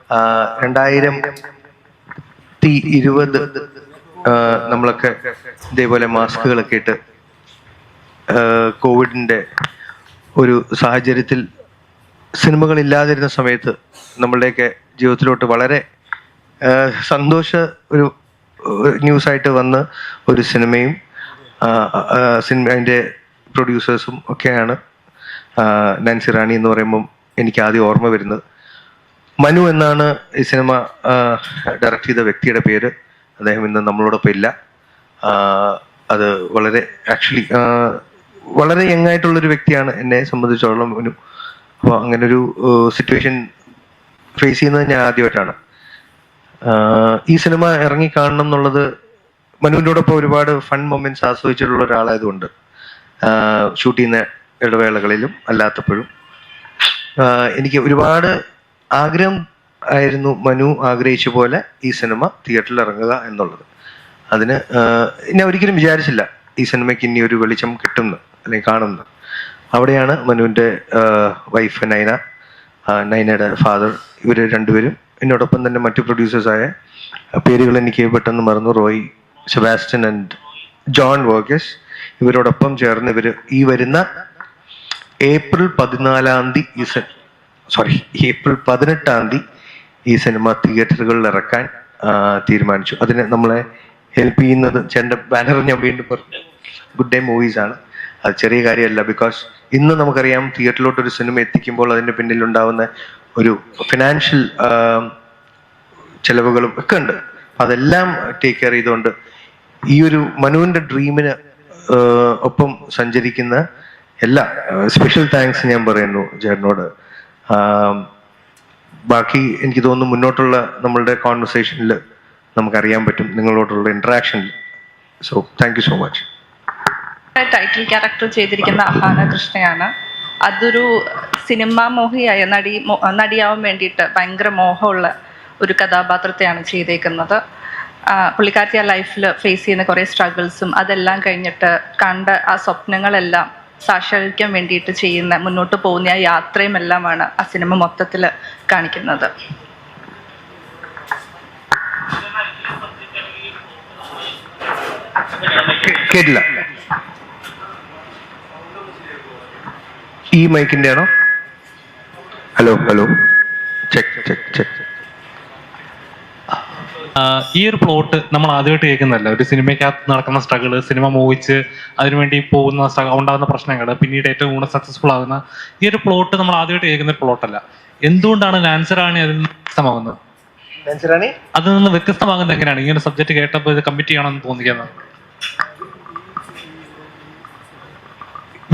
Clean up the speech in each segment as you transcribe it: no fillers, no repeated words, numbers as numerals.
2020 നമ്മളൊക്കെ ഇതേപോലെ മാസ്കുകളൊക്കെ ഇട്ട് കോവിഡിന്റെ ഒരു സാഹചര്യത്തിൽ സിനിമകൾ ഇല്ലാതിരുന്ന സമയത്ത് നമ്മളുടെയൊക്കെ ജീവിതത്തിലോട്ട് വളരെ സന്തോഷ ഒരു ന്യൂസായിട്ട് വന്ന ഒരു സിനിമയും അതിൻ്റെ പ്രൊഡ്യൂസേഴ്സും ഒക്കെയാണ് നാൻസി റാണി എന്ന് പറയുമ്പം എനിക്ക് ആദ്യം ഓർമ്മ വരുന്നത്. മനു എന്നാണ് ഈ സിനിമ ഡയറക്റ്റ് ചെയ്ത വ്യക്തിയുടെ പേര്. അദ്ദേഹം ഇന്ന് നമ്മളോടൊപ്പം ഇല്ല. അത് വളരെ ആക്ച്വലി വളരെ യങ് ആയിട്ടുള്ളൊരു വ്യക്തിയാണ് എന്നെ സംബന്ധിച്ചോളം മനു. അപ്പോൾ അങ്ങനൊരു സിറ്റുവേഷൻ ഫേസ് ചെയ്യുന്നത് ഞാൻ ആദ്യമായിട്ടാണ്. ഈ സിനിമ ഇറങ്ങി കാണണം എന്നുള്ളത് മനുവിനോടൊപ്പം ഒരുപാട് ഫൺ മൊമെന്റ്സ് ആസ്വദിച്ചിട്ടുള്ള ഒരാളായതുകൊണ്ട് ഷൂട്ട് ചെയ്യുന്ന ഇടവേളകളിലും അല്ലാത്തപ്പോഴും എനിക്ക് ഒരുപാട് ആഗ്രഹം ആയിരുന്നു. മനു ആഗ്രഹിച്ച പോലെ ഈ സിനിമ തിയേറ്ററിൽ ഇറങ്ങുക എന്നുള്ളത്. അതിന് ഞാൻ ഒരിക്കലും വിചാരിച്ചില്ല ഈ സിനിമയ്ക്ക് ഇനി ഒരു വെളിച്ചം കിട്ടുമെന്ന് അല്ലെങ്കിൽ കാണുമെന്ന്. അവിടെയാണ് മനുവിൻ്റെ വൈഫ് നൈന, നൈനയുടെ ഫാദർ, ഇവർ രണ്ടുപേരും എന്നോടൊപ്പം തന്നെ മറ്റു പ്രൊഡ്യൂസേഴ്സായ പേരുകൾ എനിക്ക് പെട്ടെന്ന് മറന്നു, റോയ്, സെബാസ്റ്റ്യൻ ആൻഡ് ജോൺ വർഗീസ്, ഇവരോടൊപ്പം ചേർന്ന് ഇവർ ഈ വരുന്ന ഏപ്രിൽ 18 ഈ സിനിമ തിയേറ്ററുകളിൽ ഇറക്കാൻ തീരുമാനിച്ചു. അതിന് നമ്മളെ ഹെൽപ്പ് ചെയ്യുന്നത് ചേട്ടൻ്റെ ബാനർ ഞാൻ വീണ്ടും പറഞ്ഞു, ഗുഡ് ഡേ മൂവീസ് ആണ്. അത് ചെറിയ കാര്യമല്ല. ബിക്കോസ് ഇന്ന് നമുക്കറിയാം തിയേറ്ററിലോട്ട് ഒരു സിനിമ എത്തിക്കുമ്പോൾ അതിൻ്റെ പിന്നിലുണ്ടാവുന്ന ഒരു ഫിനാൻഷ്യൽ ചെലവുകളും ഒക്കെ ഉണ്ട്. അതെല്ലാം ടേക്ക് കെയർ ചെയ്തുകൊണ്ട് ഈ ഒരു മനുവിൻ്റെ ഡ്രീമിന് ഒപ്പം സഞ്ചരിക്കുന്ന എല്ലാ സ്പെഷ്യൽ താങ്ക്സ് ഞാൻ പറയുന്നു ചേട്ടനോട്. ബാക്കി എനിക്ക് തോന്നുന്നു മുന്നോട്ടുള്ള നമ്മളുടെ കോൺവെർസേഷനിൽ നമുക്കറിയാൻ പറ്റും, നിങ്ങളോടുള്ള ഇന്ററാക്ഷനിൽ. So thank you so much. Title character ചെയ്തിരിക്കുന്ന അഹാന കൃഷ്ണയാണ്. അതൊരു സിനിമാ മോഹിയായ നടിയാവാൻ വേണ്ടിയിട്ട് ഭയങ്കര മോഹമുള്ള ഒരു കഥാപാത്രത്തെയാണ് ചെയ്തേക്കുന്നത്. പുള്ളിക്കാരത്തി ആ ലൈഫിൽ ഫേസ് ചെയ്യുന്ന കുറേ സ്ട്രഗിൾസും അതെല്ലാം കഴിഞ്ഞിട്ട് കണ്ട ആ സ്വപ്നങ്ങളെല്ലാം സാക്ഷാത്കരിക്കാൻ വേണ്ടിയിട്ട് ചെയ്യുന്ന മുന്നോട്ട് പോകുന്ന ആ യാത്രയും എല്ലാമാണ് ആ സിനിമ മൊത്തത്തിൽ കാണിക്കുന്നത്. കേട്ടില്ല. ഈ മൈക്കിന്റെ ആണോ? Hello hello, check check check. ഈ ഒരു പ്ലോട്ട് നമ്മൾ ആദ്യമായിട്ട് കേൾക്കുന്നതല്ല. ഒരു സിനിമയ്ക്കകത്ത് നടക്കുന്ന സ്ട്രഗിള്, സിനിമ മോഹിച്ച് അതിനുവേണ്ടി പോകുന്ന ഉണ്ടാകുന്ന പ്രശ്നങ്ങൾ, പിന്നീട് ഏറ്റവും കൂടുതൽ സക്സസ്ഫുൾ ആകുന്ന ഈ ഒരു പ്ലോട്ട് നമ്മൾ ആദ്യമായിട്ട് കേൾക്കുന്ന ഒരു പ്ലോട്ടല്ല. എന്തുകൊണ്ടാണ് നാൻസി റാണി അതിൽ നിന്ന് വ്യത്യസ്തമാകുന്നത്? അതിൽ നിന്ന് വ്യത്യസ്തമാകുന്നത് എങ്ങനെയാണ്? ഇങ്ങനെ സബ്ജക്ട് കേട്ടപ്പോൾ ഇത് കമ്മിറ്റ് ചെയ്യണമെന്ന് തോന്നിക്കുന്നത്?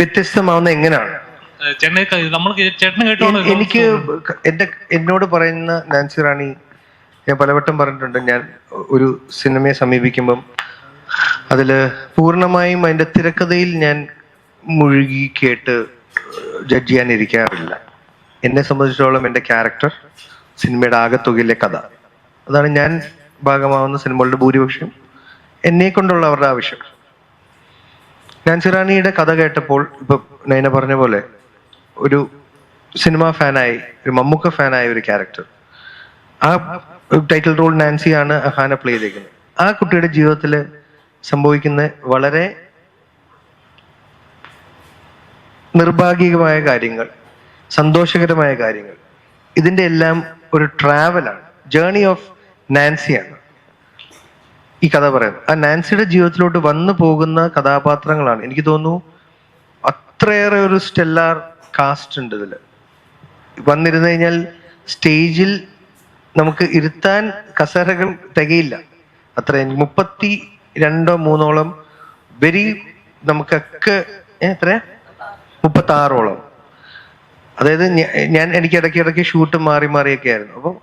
വ്യത്യസ്തമാവുന്ന എങ്ങനെയാണ് നമ്മൾ ചേട്ടന് കേട്ടോണ്ട് എനിക്ക് എന്നോട് പറയുന്ന നാൻസി റാണി, ഞാൻ പലവട്ടം പറഞ്ഞിട്ടുണ്ട്, ഞാൻ ഒരു സിനിമയെ സമീപിക്കുമ്പം അതിൽ പൂർണ്ണമായും അതിൻ്റെ തിരക്കഥയിൽ ഞാൻ മുഴുകി കേട്ട് ജഡ്ജ് ചെയ്യാനിരിക്കാറില്ല. എന്നെ സംബന്ധിച്ചിടത്തോളം എൻ്റെ ക്യാരക്ടർ, സിനിമയുടെ ആകത്തുകയിലെ കഥ, അതാണ് ഞാൻ ഭാഗമാവുന്ന സിനിമകളുടെ ഭൂരിപക്ഷം എന്നെ കൊണ്ടുള്ള അവരുടെ ആവശ്യം. നാൻസി റാണിയുടെ കഥ കേട്ടപ്പോൾ ഇപ്പൊ നൈന പറഞ്ഞ പോലെ ഒരു സിനിമ ഫാനായി, ഒരു മമ്മൂക്ക ഫാനായ ഒരു ക്യാരക്ടർ, ആ ടൈറ്റിൽ റോൾ നാൻസിയാണ് അഹാന പ്ലേ ചെയ്തേക്കുന്നത്. ആ കുട്ടിയുടെ ജീവിതത്തിൽ സംഭവിക്കുന്ന വളരെ നിർഭാഗ്യകമായ കാര്യങ്ങൾ, സന്തോഷകരമായ കാര്യങ്ങൾ, ഇതിൻ്റെ എല്ലാം ഒരു ട്രാവലാണ്, ജേർണി ഓഫ് നാൻസിയാണ് ഈ കഥ പറയുന്നത്. ആ നാൻസിയുടെ ജീവിതത്തിലോട്ട് വന്നു പോകുന്ന കഥാപാത്രങ്ങളാണ്. എനിക്ക് തോന്നുന്നു അത്രയേറെ ഒരു സ്റ്റെല്ലാർ കാസ്റ്റ് ഉണ്ട് ഇതിൽ. വന്നിരുന്നു കഴിഞ്ഞാൽ സ്റ്റേജിൽ നമുക്ക് ഇരുത്താൻ കസേരകൾ തികയില്ല. അത്രയും 32-33 വെരി നമുക്കൊക്കെ എത്രയാ 36. അതായത് എനിക്ക് ഇടയ്ക്ക് ഷൂട്ട് മാറിയൊക്കെ ആയിരുന്നു. അപ്പോൾ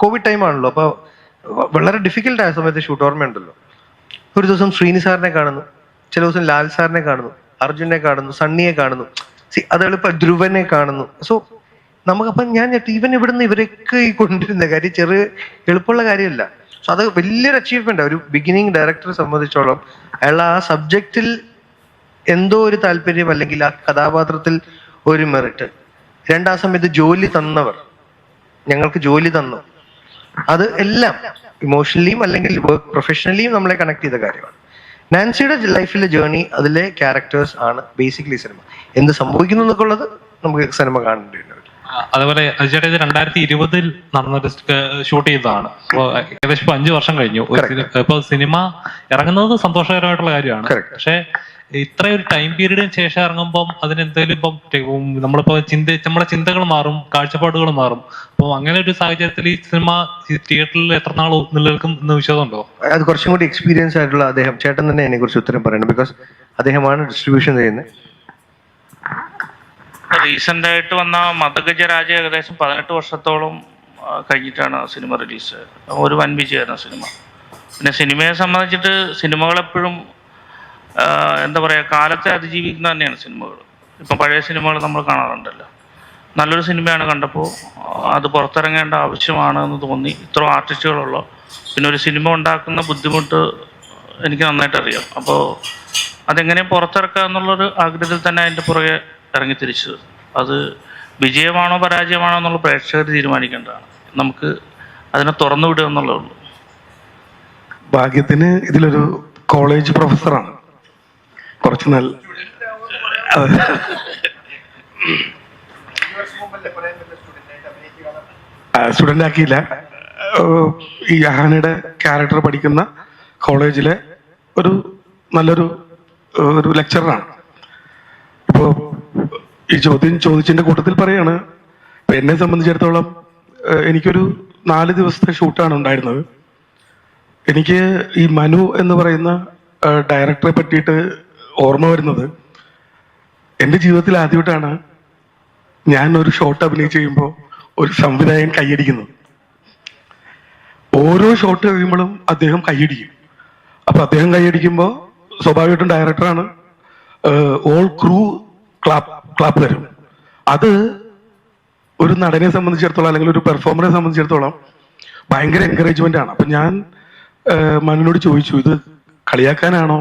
കോവിഡ് ടൈം ആണല്ലോ, അപ്പോൾ വളരെ ഡിഫിക്കൽട്ട് ആയ സമയത്ത് ഷൂട്ട് ഓർമ്മയുണ്ടല്ലോ. ഒരു ദിവസം ശ്രീനി സാറിനെ കാണുന്നു, ചില ദിവസം ലാൽ സാറിനെ കാണുന്നു, അർജുനെ കാണുന്നു, സണ്ണിയെ കാണുന്നു, അത് എളുപ്പം ധ്രുവനെ കാണുന്നു. സോ നമുക്കപ്പം ഞാൻ ഇവൻ ഇവിടുന്ന് ഇവരൊക്കെ ഈ കൊണ്ടിരുന്ന കാര്യം ചെറിയ എളുപ്പമുള്ള കാര്യമല്ല. സോ അത് വലിയൊരു അച്ചീവ്മെന്റ്. ഒരു ബിഗിനിങ് ഡയറക്ടറെ സംബന്ധിച്ചോളം അയാൾ ആ സബ്ജക്റ്റിൽ എന്തോ ഒരു താല്പര്യം, അല്ലെങ്കിൽ ആ കഥാപാത്രത്തിൽ ഒരു മെറിറ്റ്. രണ്ടാം സമയത്ത് ജോലി തന്നവർ, ഞങ്ങൾക്ക് ജോലി തന്നു, അത് എല്ലാം ഇമോഷണലിയും അല്ലെങ്കിൽ വർക്ക് പ്രൊഫഷണലിയും നമ്മളെ കണക്ട് ചെയ്ത കാര്യമാണ്. നാൻസിയുടെ ലൈഫിലെ ജേർണി, അതിലെ ക്യാരക്ടേഴ്സ് ആണ് ബേസിക്കലി സിനിമ. എന്ത് സംഭവിക്കുന്നു എന്നൊക്കെ ഉള്ളത് നമുക്ക് സിനിമ കാണേണ്ടി. അതുപോലെ ചേട്ടാ ഇത് 2020 നടന്നൊരു ഷൂട്ട് ചെയ്തതാണ്. അപ്പോൾ ഏകദേശം 5 വർഷം കഴിഞ്ഞു. ഇപ്പൊ സിനിമ ഇറങ്ങുന്നത് സന്തോഷകരമായിട്ടുള്ള കാര്യമാണ്. പക്ഷെ ഇത്രയൊരു ടൈം പീരീഡിന് ശേഷം ഇറങ്ങുമ്പോൾ അതിനെന്തെങ്കിലും ഇപ്പം നമ്മളിപ്പോ നമ്മുടെ ചിന്തകൾ മാറും, കാഴ്ചപ്പാടുകൾ മാറും. അപ്പോൾ അങ്ങനെ ഒരു സാഹചര്യത്തിൽ ഈ സിനിമ തിയേറ്ററിൽ എത്ര നാൾ നിലനിൽക്കും എന്ന് വിശ്വാസമുണ്ടോ? അത് കുറച്ചും കൂടി എക്സ്പീരിയൻസ് ആയിട്ടുള്ള അദ്ദേഹം ചേട്ടൻ തന്നെ അതിനെ കുറിച്ച് ഉത്തരം പറയണം. ബിക്കോസ് അദ്ദേഹമാണ് ഡിസ്ട്രിബ്യൂഷൻ ചെയ്യുന്നത്. റീസെന്റ് ആയിട്ട് വന്ന മദഗജരാജ ഏകദേശം 18 വർഷത്തോളം കഴിഞ്ഞിട്ടാണ് സിനിമ റിലീസ്. ഒരു വൻ വിജയമായിരുന്നു സിനിമ. പിന്നെ സിനിമയെ സംബന്ധിച്ചിട്ട് സിനിമകൾ എപ്പോഴും എന്താ പറയുക, കാലത്തെ അതിജീവിക്കുന്ന തന്നെയാണ് സിനിമകൾ. ഇപ്പം പഴയ സിനിമകൾ നമ്മൾ കാണാറുണ്ടല്ലോ. നല്ലൊരു സിനിമയാണ് കണ്ടപ്പോൾ അത് പുറത്തിറങ്ങേണ്ട ആവശ്യമാണ് എന്ന് തോന്നി. ഇത്ര ആർട്ടിസ്റ്റുകളുള്ള പിന്നെ ഒരു സിനിമ ഉണ്ടാക്കുന്ന ബുദ്ധിമുട്ട് എനിക്ക് നന്നായിട്ട് അറിയാം. അപ്പോൾ അതെങ്ങനെ പുറത്തിറക്കുക എന്നുള്ളൊരു ആഗ്രഹത്തിൽ തന്നെ അതിൻ്റെ പുറകെ ഇറങ്ങി തിരിച്ചത്. അത് വിജയമാണോ പരാജയമാണോ എന്നുള്ള പ്രേക്ഷകർ തീരുമാനിക്കേണ്ടതാണ്. നമുക്ക് അതിനെ തുറന്നു വിടുക എന്നുള്ളതുള്ളൂ. ഭാഗ്യത്തിന് ഇതിലൊരു കോളേജ് പ്രൊഫസറാണ്. കുറച്ച് നല്ല സ്റ്റുഡൻ്റ് ആക്കിയില്ല. ഈ അഹാനയുടെ ക്യാരക്ടർ പഠിക്കുന്ന കോളേജിലെ ഒരു നല്ലൊരു ലെക്ചറാണ്. ഇപ്പോൾ ഈ ചോദ്യം ചോദിച്ചതിൻ്റെ കൂട്ടത്തിൽ പറയാണ്, ഇപ്പം എന്നെ സംബന്ധിച്ചിടത്തോളം എനിക്കൊരു 4 ദിവസത്തെ ഷൂട്ടാണ് ഉണ്ടായിരുന്നത്. എനിക്ക് ഈ മനു എന്ന് പറയുന്ന ഡയറക്ടറെ പറ്റിയിട്ട് ഓർമ്മ വരുന്നത്, എൻ്റെ ജീവിതത്തിൽ ആദ്യമായിട്ടാണ് ഞാൻ ഒരു ഷോട്ട് അഭിനയിച്ച് കഴിയുമ്പോൾ ഒരു സംവിധായകൻ കൈയടിക്കുന്നത്. ഓരോ ഷോട്ട് കഴിയുമ്പോഴും അദ്ദേഹം കൈയടിക്കും. അപ്പൊ അദ്ദേഹം കൈയടിക്കുമ്പോൾ സ്വാഭാവികമായിട്ടും ഡയറക്ടറാണ്, ഓൾ ക്രൂ ക്ലാപ്പ് തരും. അത് ഒരു നടനെ സംബന്ധിച്ചിടത്തോളം അല്ലെങ്കിൽ ഒരു പെർഫോമറെ സംബന്ധിച്ചിടത്തോളം ഭയങ്കര എൻകറേജ്മെന്റ് ആണ്. അപ്പൊ ഞാൻ മനുവിനോട് ചോദിച്ചു, ഇത് കളിയാക്കാനാണോ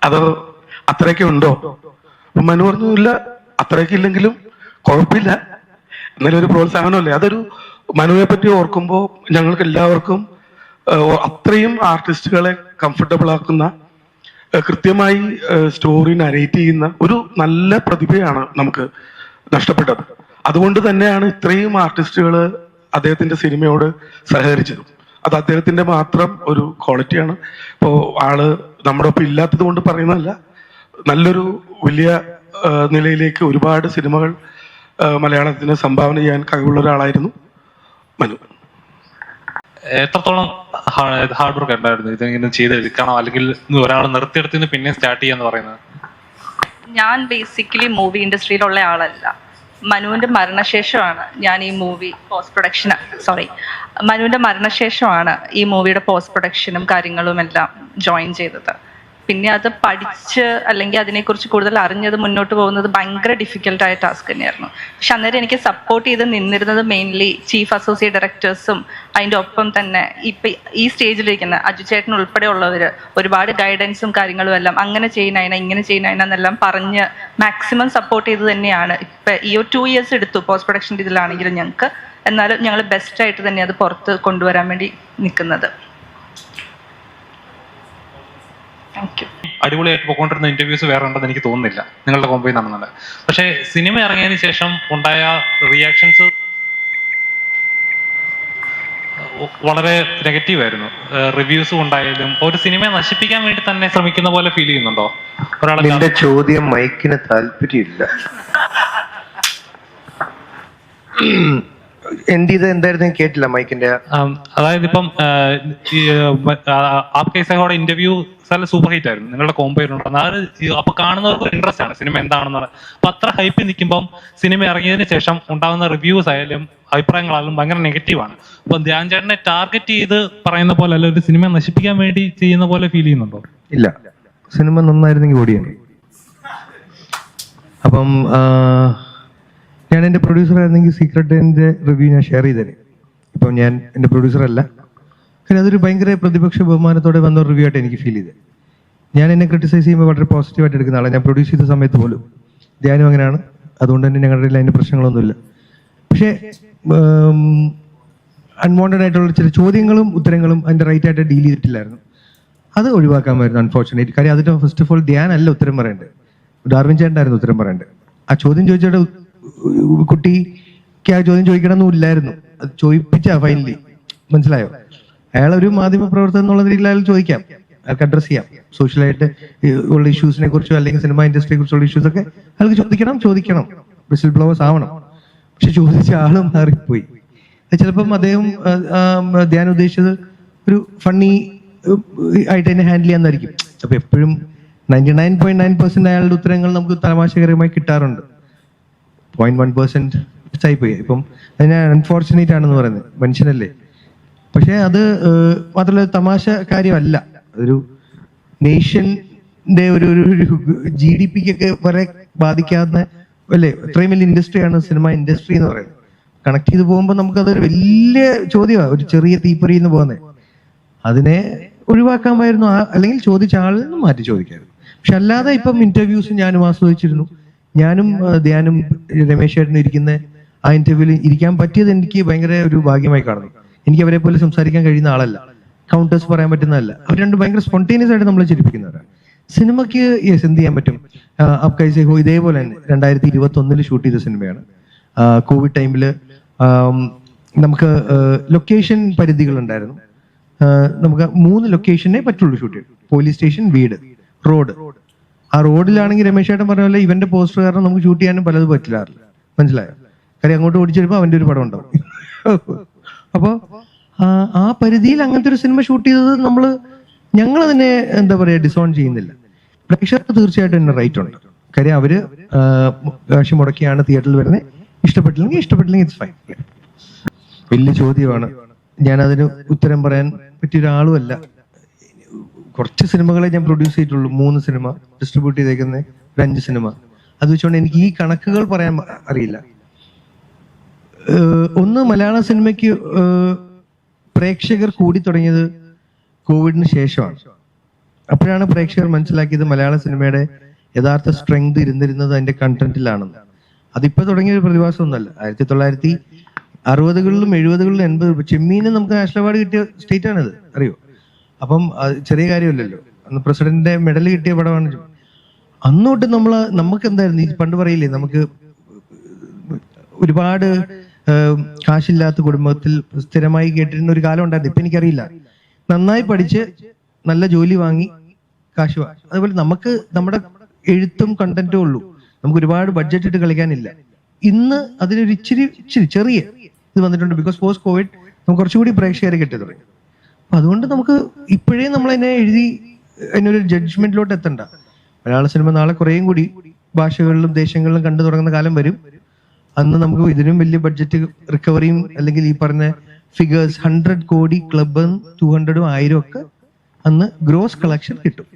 അതോ അത്രയൊക്കെ ഉണ്ടോ? അപ്പൊ മനു പറഞ്ഞു, ഇല്ല, അത്രയൊക്കെ ഇല്ലെങ്കിലും കുഴപ്പമില്ല, എന്നാലും ഒരു പ്രോത്സാഹനമല്ലേ. അതൊരു മനുവിനെ പറ്റി ഓർക്കുമ്പോൾ ഞങ്ങൾക്ക് എല്ലാവർക്കും അത്രയും ആർട്ടിസ്റ്റുകളെ കംഫർട്ടബിൾ ആക്കുന്ന, കൃത്യമായി സ്റ്റോറി നരേറ്റ് ചെയ്യുന്ന ഒരു നല്ല പ്രതിഭയാണ് നമുക്ക് നഷ്ടപ്പെട്ടത്. അതുകൊണ്ട് തന്നെയാണ് ഇത്രയും ആർട്ടിസ്റ്റുകൾ അദ്ദേഹത്തിന്റെ സിനിമയോട് സഹകരിച്ചത്. അത് അദ്ദേഹത്തിന്റെ മാത്രം ഒരു ക്വാളിറ്റിയാണ്. ഇപ്പോൾ ആള് നമ്മുടെ ഒപ്പം ഇല്ലാത്തത് കൊണ്ട് പറയുന്നതല്ല, നല്ലൊരു വലിയ നിലയിലേക്ക് ഒരുപാട് സിനിമകൾ മലയാളത്തിന് സംഭാവന ചെയ്യാൻ കഴിവുള്ള ഒരാളായിരുന്നു മനു. എത്രത്തോളം ഹാർഡ് വർക്ക് ഉണ്ടായിരുന്നു ഇതെങ്കിലും ചെയ്തെടുക്കണം, അല്ലെങ്കിൽ ഒരാൾ നിർത്തിയെടുത്ത് പിന്നെ സ്റ്റാർട്ട് ചെയ്യാന്ന് പറയുന്നത്? ഞാൻ ബേസിക്കലി മൂവി ഇൻഡസ്ട്രിയിലുള്ള ആളല്ല. മനുവിന്റെ മരണശേഷമാണ് ഞാൻ ഈ മൂവി മനുവിന്റെ മരണശേഷമാണ് ഈ മൂവിയുടെ പോസ്റ്റ് പ്രൊഡക്ഷനും കാര്യങ്ങളും എല്ലാം ജോയിൻ ചെയ്തത്. പിന്നെ അത് പഠിച്ച് അല്ലെങ്കിൽ അതിനെക്കുറിച്ച് കൂടുതൽ അറിഞ്ഞത് മുന്നോട്ട് പോകുന്നത് ഭയങ്കര ഡിഫിക്കൽട്ടായ ടാസ്ക് തന്നെയായിരുന്നു. പക്ഷെ അന്നേരം എനിക്ക് സപ്പോർട്ട് ചെയ്ത് നിന്നിരുന്നത് മെയിൻലി ചീഫ് അസോസിയേറ്റ് ഡയറക്ടേഴ്സും അതിൻ്റെ ഒപ്പം തന്നെ ഇപ്പം ഈ സ്റ്റേജിലിരിക്കുന്ന അജു ചേട്ടൻ ഉൾപ്പെടെ ഉള്ളവർ ഒരുപാട് ഗൈഡൻസും കാര്യങ്ങളും എല്ലാം അങ്ങനെ ചെയ്യുന്നതിന ഇങ്ങനെ ചെയ്യുന്നതിനെന്നെല്ലാം പറഞ്ഞ് മാക്സിമം സപ്പോർട്ട് ചെയ്ത് തന്നെയാണ് ഇപ്പം ഈ ഒരു 2 years എടുത്തു പോസ്റ്റ് പ്രൊഡക്ഷൻ ഇതിലാണെങ്കിലും ഞങ്ങൾക്ക്. എന്നാലും ഞങ്ങൾ ബെസ്റ്റായിട്ട് തന്നെ അത് പുറത്ത് കൊണ്ടുവരാൻ വേണ്ടി നിൽക്കുന്നത്. അടിപൊളിയായിട്ട് പോയിക്കൊണ്ടിരുന്ന ഇന്റർവ്യൂസ് വേറെ ഉണ്ടെന്ന് എനിക്ക് തോന്നുന്നില്ല നിങ്ങളുടെ കോമ്പയിൽ നടന്നത്. പക്ഷേ സിനിമ ഇറങ്ങിയതിന് ശേഷം ഉണ്ടായ റിയാക്ഷൻസ് വളരെ നെഗറ്റീവ് ആയിരുന്നു. റിവ്യൂസ് ഉണ്ടായാലും ഒരു സിനിമയെ നശിപ്പിക്കാൻ വേണ്ടി തന്നെ ശ്രമിക്കുന്ന പോലെ ഫീൽ ചെയ്യുന്നുണ്ടോ? നിന്റെ ചോദ്യം മൈക്കിന് താല്പര്യമില്ല. എന്തായിരുന്നു കേട്ടില്ല മൈക്കിന്റെ. അതായത് ഇപ്പം ആപ് കൈസയുടെ ഇന്റർവ്യൂ സൂപ്പർ ഹിറ്റ് ആയിരുന്നു, നിങ്ങളുടെ കോമ്പയിലുണ്ടെന്ന്. അപ്പൊ കാണുന്നവർക്ക് ഇൻട്രസ്റ്റ് ആണ് സിനിമ എന്താണെന്നുള്ളത്. അപ്പൊ അത്ര ഹൈപ്പിൽ നിൽക്കുമ്പോൾ സിനിമ ഇറങ്ങിയതിന് ശേഷം ഉണ്ടാകുന്ന റിവ്യൂസ് ആയാലും അഭിപ്രായങ്ങളായാലും ഭയങ്കര നെഗറ്റീവാണ്. അപ്പൊ ധ്യാൻ ചേട്ടനെ ടാർഗറ്റ് ചെയ്ത് പറയുന്ന പോലെ അല്ല, ഒരു സിനിമ നശിപ്പിക്കാൻ വേണ്ടി ചെയ്യുന്ന പോലെ ഫീൽ ചെയ്യുന്നുണ്ടോ? ഇല്ല, സിനിമ നന്നായിരുന്നെങ്കിൽ ഓടിയാണ്. അപ്പം ഞാൻ എൻ്റെ പ്രൊഡ്യൂസറായിരുന്നെങ്കിൽ സീക്രട്ടിൻ്റെ റിവ്യൂ ഞാൻ ഷെയർ ചെയ്തേനെ. ഇപ്പം ഞാൻ എൻ്റെ പ്രൊഡ്യൂസറല്ല, കാരണം അതൊരു ഭയങ്കര പ്രതിപക്ഷ ബഹുമാനത്തോടെ വന്ന ഒരു റിവ്യൂ ആയിട്ട് എനിക്ക് ഫീൽ ചെയ്തത്. ഞാൻ എന്നെ ക്രിട്ടിസൈസ് ചെയ്യുമ്പോൾ വളരെ പോസിറ്റീവായിട്ട് എടുക്കുന്ന ആളാണ്. ഞാൻ പ്രൊഡ്യൂസ് ചെയ്ത സമയത്ത് പോലും ധ്യാനും അങ്ങനെയാണ്. അതുകൊണ്ട് തന്നെ ഞങ്ങളുടെ അതിന് പ്രശ്നങ്ങളൊന്നുമില്ല. പക്ഷേ അൺവാണ്ടഡ് ആയിട്ടുള്ള ചില ചോദ്യങ്ങളും ഉത്തരങ്ങളും അതിന്റെ റൈറ്റ് ആയിട്ട് ഡീൽ ചെയ്തിട്ടില്ലായിരുന്നു. അത് ഒഴിവാക്കാമായിരുന്നു അൺഫോർച്ചുനേറ്റ്. കാര്യം അതിന്റെ ഫസ്റ്റ് ഓഫ് ഓൾ ധ്യാൻ അല്ല ഉത്തരം പറയേണ്ടത്, ഡാർവിൻ ചേട്ടനായിരുന്നു ഉത്തരം പറയേണ്ടത്. ആ ചോദ്യം ചോദിച്ചിട്ട് കുട്ടിക്ക് ആ ചോദ്യം ചോദിക്കണമെന്നും ഇല്ലായിരുന്നു, അത് ചോദിപ്പിച്ച ഫൈനലി. മനസ്സിലായോ? അയാൾ ഒരു മാധ്യമ പ്രവർത്തകൻ എന്നുള്ള രീതിയിൽ അയാൾ ചോദിക്കാം, അയാൾക്ക് അഡ്രസ് ചെയ്യാം. സോഷ്യലായിട്ട് ഉള്ള ഇഷ്യൂസിനെ കുറിച്ചോ അല്ലെങ്കിൽ സിനിമ ഇൻഡസ്ട്രിയെ കുറിച്ചുള്ള ഇഷ്യൂസ് ഒക്കെ അയാൾക്ക് ചോദിക്കണം, വിസിൽ ബ്ലോവേഴ്സ് ആവണം. പക്ഷെ ചോദിച്ച ആളും മാറിപ്പോയി. ചിലപ്പം അദ്ദേഹം ധ്യാൻ ഉദ്ദേശിച്ചത് ഒരു ഫണ്ണി ആയിട്ട് തന്നെ ഹാൻഡിൽ ചെയ്യാന്നായിരിക്കും. അപ്പൊ എപ്പോഴും 99.9% അയാളുടെ ഉത്തരങ്ങൾ നമുക്ക് തമാശകരമായി കിട്ടാറുണ്ട്. 0.1% ആയിപ്പോയി. ഇപ്പം അതിനെ അൺഫോർച്ചുനേറ്റ് ആണെന്ന് പറയുന്നത്, മനുഷ്യനല്ലേ. പക്ഷെ അത് മാത്രമല്ല തമാശ കാര്യമല്ല, ഒരു നേഷന്റെ ഒരു GDP-ക്കൊക്കെ വരെ ബാധിക്കാവുന്ന അല്ലേ ഇത്രയും വലിയ ഇൻഡസ്ട്രിയാണ് സിനിമ ഇൻഡസ്ട്രി എന്ന് പറയുന്നത്. കണക്ട് ചെയ്ത് പോകുമ്പോൾ നമുക്കതൊരു വലിയ ചോദ്യമാണ്, ഒരു ചെറിയ തീപ്പൊരിയിൽ നിന്ന് പോകുന്നത്. അതിനെ ഒഴിവാക്കാമായിരുന്നു, അല്ലെങ്കിൽ ചോദിച്ച ആളിൽ നിന്ന് മാറ്റി ചോദിക്കായിരുന്നു. പക്ഷെ അല്ലാതെ ഇപ്പം ഇന്റർവ്യൂസ് ഞാനും ആസ്വദിച്ചിരുന്നു. ഞാനും ധ്യാനും രമേശ് ചേട്ടനും ഇരിക്കുന്ന ആ ഇന്റർവ്യൂവിൽ ഇരിക്കാൻ പറ്റിയത് എനിക്ക് ഭയങ്കര ഒരു ഭാഗ്യമായി കാണുന്നു. എനിക്ക് അവരെ പോലെ സംസാരിക്കാൻ കഴിയുന്ന ആളല്ല, കൗണ്ടേഴ്സ് പറയാൻ പറ്റുന്നതല്ല. അവർ രണ്ടും ഭയങ്കര സ്പോണ്ടേനിയസ് ആയിട്ട് നമ്മളെ ചിരിപ്പിക്കുന്നവരാണ്. സിനിമയ്ക്ക് യെസ് എന്ത് ചെയ്യാൻ പറ്റും. അബ് കൈസേ ഹോ ഇതേപോലെ തന്നെ 2021 ഷൂട്ട് ചെയ്ത സിനിമയാണ്. കോവിഡ് ടൈമില് നമുക്ക് ലൊക്കേഷൻ പരിധികൾ ഉണ്ടായിരുന്നു. നമുക്ക് 3 ലൊക്കേഷനെ പറ്റുള്ളൂ ഷൂട്ട് ചെയ്യാൻ. പോലീസ് സ്റ്റേഷൻ, വീട്, റോഡ്. ആ റോഡിലാണെങ്കിൽ രമേശ് ചേട്ടൻ പറഞ്ഞ പോലെ ഇവന്റെ പോസ്റ്റർ കാരണം നമുക്ക് ഷൂട്ട് ചെയ്യാനും പലതും പറ്റില്ലാറില്ല. മനസ്സിലായോ? കാര്യം അങ്ങോട്ട് ഓടിച്ചു വരുമ്പോൾ അവന്റെ ഒരു പടം ഉണ്ടാവും. അപ്പോ ആ പരിധിയിൽ അങ്ങനത്തെ ഒരു സിനിമ ഷൂട്ട് ചെയ്തത് ഞങ്ങൾ അതിനെ എന്താ പറയാ ഡിസോൺ ചെയ്യുന്നില്ല. പ്രേക്ഷകർക്ക് തീർച്ചയായിട്ടും എന്നെ റൈറ്റ് ഉണ്ട്. കാര്യം അവര് കാശ് മുടക്കിയാണ് തിയേറ്ററിൽ വരുന്നത്. ഇഷ്ടപ്പെട്ടില്ലെങ്കിൽ ഇറ്റ്സ് ഫൈൻ. വലിയ ചോദ്യമാണ്. ഞാൻ അതിന് ഉത്തരം പറയാൻ പറ്റിയ ഒരാളുമല്ല. കുറച്ച് സിനിമകളെ ഞാൻ പ്രൊഡ്യൂസ് ചെയ്തിട്ടുള്ളൂ. 3 സിനിമ ഡിസ്ട്രിബ്യൂട്ട് ചെയ്തേക്കുന്ന 5 സിനിമ. അത് വെച്ചുകൊണ്ട് എനിക്ക് ഈ കണക്കുകൾ പറയാൻ അറിയില്ല. ഒന്ന്, മലയാള സിനിമയ്ക്ക് പ്രേക്ഷകർ കൂടി തുടങ്ങിയത് കോവിഡിന് ശേഷമാണ്. അപ്പോഴാണ് പ്രേക്ഷകർ മനസ്സിലാക്കിയത് മലയാള സിനിമയുടെ യഥാർത്ഥ സ്ട്രെങ്ത് ഇരുന്നിരുന്നത് അതിന്റെ കണ്ടന്റിലാണെന്ന്. അതിപ്പോ തുടങ്ങിയ ഒരു പ്രതിഭാസമൊന്നുമല്ല. 1960-കളിലും 70-കളിലും 80 ചെമ്മീന് നമുക്ക് നാഷണൽ അവാർഡ് കിട്ടിയ സ്റ്റേറ്റ് ആണിത്, അറിയോ? അപ്പം ചെറിയ കാര്യമല്ലല്ലോ. അന്ന് പ്രസിഡന്റിന്റെ മെഡൽ കിട്ടിയ പടമാണ്. അന്നോട്ട് നമുക്ക് എന്തായിരുന്നു, ഈ പണ്ട് പറയില്ലേ, നമുക്ക് ഒരുപാട് കാശില്ലാത്ത കുടുംബത്തിൽ സ്ഥിരമായി കേട്ടിരുന്ന ഒരു കാലം ഉണ്ടായിരുന്നു. ഇപ്പൊ എനിക്കറിയില്ല. നന്നായി പഠിച്ച് നല്ല ജോലി വാങ്ങി കാശ് അതുപോലെ നമുക്ക് നമ്മുടെ എഴുത്തും കണ്ടന്റും ഉള്ളൂ. നമുക്ക് ഒരുപാട് ബഡ്ജറ്റ് ഇട്ട് കളിക്കാനില്ല. ഇന്ന് അതിനൊരു ഇച്ചിരി ചെറിയ ഇത് വന്നിട്ടുണ്ട്. ബിക്കോസ് പോസ്റ്റ് കോവിഡ് നമുക്ക് കുറച്ചുകൂടി പ്രേക്ഷകരെ കിട്ടി തുടങ്ങി. അപ്പൊ അതുകൊണ്ട് നമുക്ക് ഇപ്പോഴേ നമ്മളതിനെ എഴുതി അതിനൊരു ജഡ്ജ്മെന്റിലോട്ട് എത്തണ്ട. മലയാള സിനിമ നാളെ കുറേയും കൂടി ഭാഷകളിലും ദേശങ്ങളിലും കണ്ടു തുടങ്ങുന്ന കാലം വരും. അന്ന് നമുക്ക് ഇതിനും വലിയ ബഡ്ജറ്റ് റിക്കവറിയും അല്ലെങ്കിൽ ഈ പറഞ്ഞ ഫിഗേഴ്സ് 100 കോടി ക്ലബും 200ഉം 1000 ഒക്കെ അന്ന് ഗ്രോസ് കളക്ഷൻ കിട്ടും.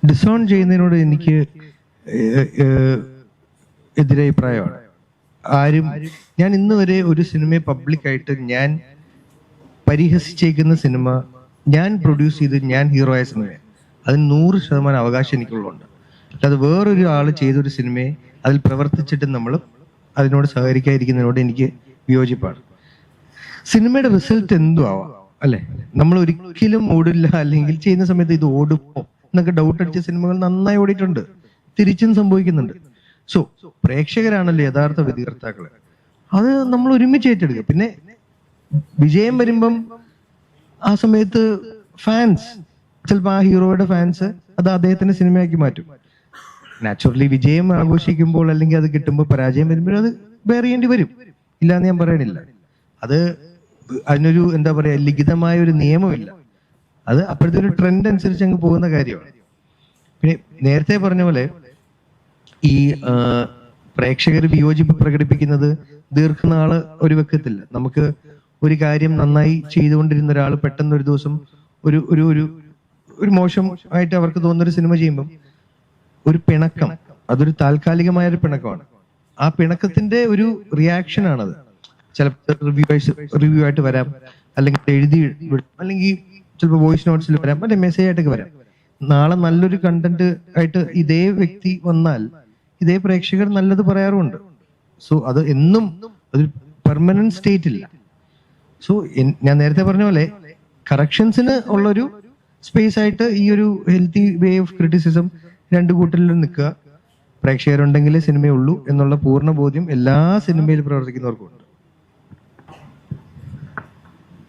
ഡിസോൺ ചെയ്യുന്നതിനോട് എനിക്ക് എതിരഭിപ്രായമാണ്. ഞാൻ ഇന്ന് വരെ ഒരു സിനിമയെ പബ്ലിക്കായിട്ട് ഞാൻ പരിഹസിച്ചേക്കുന്ന സിനിമ ഞാൻ പ്രൊഡ്യൂസ് ചെയ്ത് ഞാൻ ഹീറോ ആയ സിനിമയാണ്. അതിന് 100% അവകാശം എനിക്കുള്ളതുണ്ട്. അല്ലാതെ വേറൊരു ആൾ ചെയ്തൊരു സിനിമയെ അതിൽ പ്രവർത്തിച്ചിട്ട് നമ്മൾ അതിനോട് സഹകരിക്കാതിരിക്കുന്നതിനോട് എനിക്ക് വിയോജിപ്പാണ്. സിനിമയുടെ റിസൾട്ട് എന്തും ആവാം, അല്ലെ? നമ്മൾ ഒരിക്കലും ഓടില്ല, അല്ലെങ്കിൽ ചെയ്യുന്ന സമയത്ത് ഇത് ഓടുമോ എന്നൊക്കെ ഡൗട്ട് അടിച്ച സിനിമകൾ നന്നായി ഓടിയിട്ടുണ്ട്, തിരിച്ചും സംഭവിക്കുന്നുണ്ട്. സോ പ്രേക്ഷകരാണല്ലോ യഥാർത്ഥ വിധികർത്താക്കള്. അത് നമ്മൾ ഒരുമിച്ച് ഏറ്റെടുക്കുക. പിന്നെ വിജയം വരുമ്പം ആ സമയത്ത് ഫാൻസ് ചിലപ്പോൾ ആ ഹീറോയുടെ ഫാൻസ് അത് അദ്ദേഹത്തിന്റെ സിനിമയാക്കി മാറ്റും. നാച്ചുറലി വിജയം ആഘോഷിക്കുമ്പോൾ അല്ലെങ്കിൽ അത് കിട്ടുമ്പോൾ പരാജയം വരുമ്പോഴും അത് ബെയർ ചെയ്യേണ്ടി വരും. ഇല്ലാന്ന് ഞാൻ പറയണില്ല. അത് അതിനൊരു എന്താ പറയാ ലിഖിതമായ ഒരു നിയമമില്ല. അത് അപ്പോഴത്തെ ഒരു ട്രെൻഡ് അനുസരിച്ച് അങ്ങ് പോകുന്ന കാര്യമാണ്. പിന്നെ നേരത്തെ പറഞ്ഞ പോലെ ഈ പ്രേക്ഷകർ വിയോജിപ്പ് പ്രകടിപ്പിക്കുന്നത് ദീർഘനാള് ഒരു വെക്കത്തില്ല. നമുക്ക് ഒരു കാര്യം നന്നായി ചെയ്തുകൊണ്ടിരുന്ന ഒരാൾ പെട്ടെന്ന് ഒരു ദിവസം ഒരു ഒരു ഒരു ഒരു മോശം ആയിട്ട് അവർക്ക് തോന്നുന്ന ഒരു സിനിമ ചെയ്യുമ്പം ഒരു പിണക്കം, അതൊരു താൽക്കാലികമായ ഒരു പിണക്കമാണ്. ആ പിണക്കത്തിന്റെ ഒരു റിയാക്ഷൻ ആണത്. ചിലപ്പോൾ റിവ്യൂ ആയിട്ട് വരാം, അല്ലെങ്കിൽ എഴുതി അല്ലെങ്കിൽ ചിലപ്പോൾ വോയിസ് നോട്ട്സിൽ വരാം, അല്ലെങ്കിൽ മെസ്സേജ് ആയിട്ടൊക്കെ വരാം. നാളെ നല്ലൊരു കണ്ടന്റ് ആയിട്ട് ഇതേ വ്യക്തി വന്നാൽ ഇതേ പ്രേക്ഷകർ നല്ലത് പറയാറുമുണ്ട്. സോ അത് എന്നും ഒരു പെർമനന്റ് സ്റ്റേറ്റ് ഇല്ല. സോ ഞാൻ നേരത്തെ പറഞ്ഞ പോലെ കറക്ഷൻസിന് ഉള്ളൊരു സ്പേസ് ആയിട്ട് ഈ ഒരു ഹെൽത്തി വേ ഓഫ് ക്രിറ്റിസിസം രണ്ടു കൂട്ടരിലും നിൽക്കുക. പ്രേക്ഷകരുണ്ടെങ്കിലേ സിനിമയുള്ളൂ എന്നുള്ള പൂർണ്ണ ബോധ്യം എല്ലാ സിനിമയിൽ പ്രവർത്തിക്കുന്നവർക്കും ഉണ്ട്.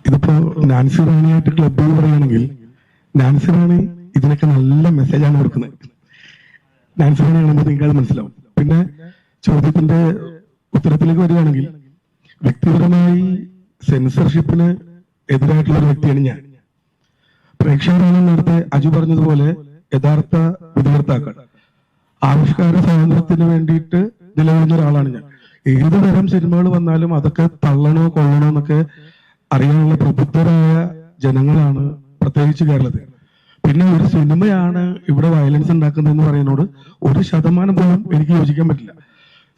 ഇതിപ്പോ നാൻസി റാണിയായിട്ട് ക്ലബ് പറയുകയാണെങ്കിൽ നാൻസി റാണി ഇതിനൊക്കെ നല്ല മെസ്സേജാണ് കൊടുക്കുന്നത്. നാൻസി റാണി ആണെന്ന് നിങ്ങൾക്ക് അത് മനസ്സിലാവും. പിന്നെ ചോദ്യത്തിന്റെ ഉത്തരത്തിലേക്ക് വരികയാണെങ്കിൽ വ്യക്തിപരമായി സെൻസർഷിപ്പിന് എതിരായിട്ടുള്ള ഒരു വ്യക്തിയാണ് ഞാൻ. പ്രേക്ഷകരാണ് നേരത്തെ അജു പറഞ്ഞതുപോലെ യഥാർത്ഥ വിധികർത്താക്കൾ, ആവിഷ്കാര സ്വാതന്ത്ര്യത്തിന് വേണ്ടിയിട്ട് നിലകൊള്ളുന്ന ഒരാളാണ് ഞാൻ. ഏത് തരം സിനിമകൾ വന്നാലും അതൊക്കെ തള്ളണോ കൊള്ളണോ എന്നൊക്കെ അറിയാനുള്ള പ്രബുദ്ധരായ ജനങ്ങളാണ് പ്രത്യേകിച്ച് കേരളത്തിൽ. പിന്നെ ഒരു സിനിമയാണ് ഇവിടെ വയലൻസ് ഉണ്ടാക്കുന്നതെന്ന് പറയുന്നതോട് 1% പോലും എനിക്ക് യോജിക്കാൻ പറ്റില്ല.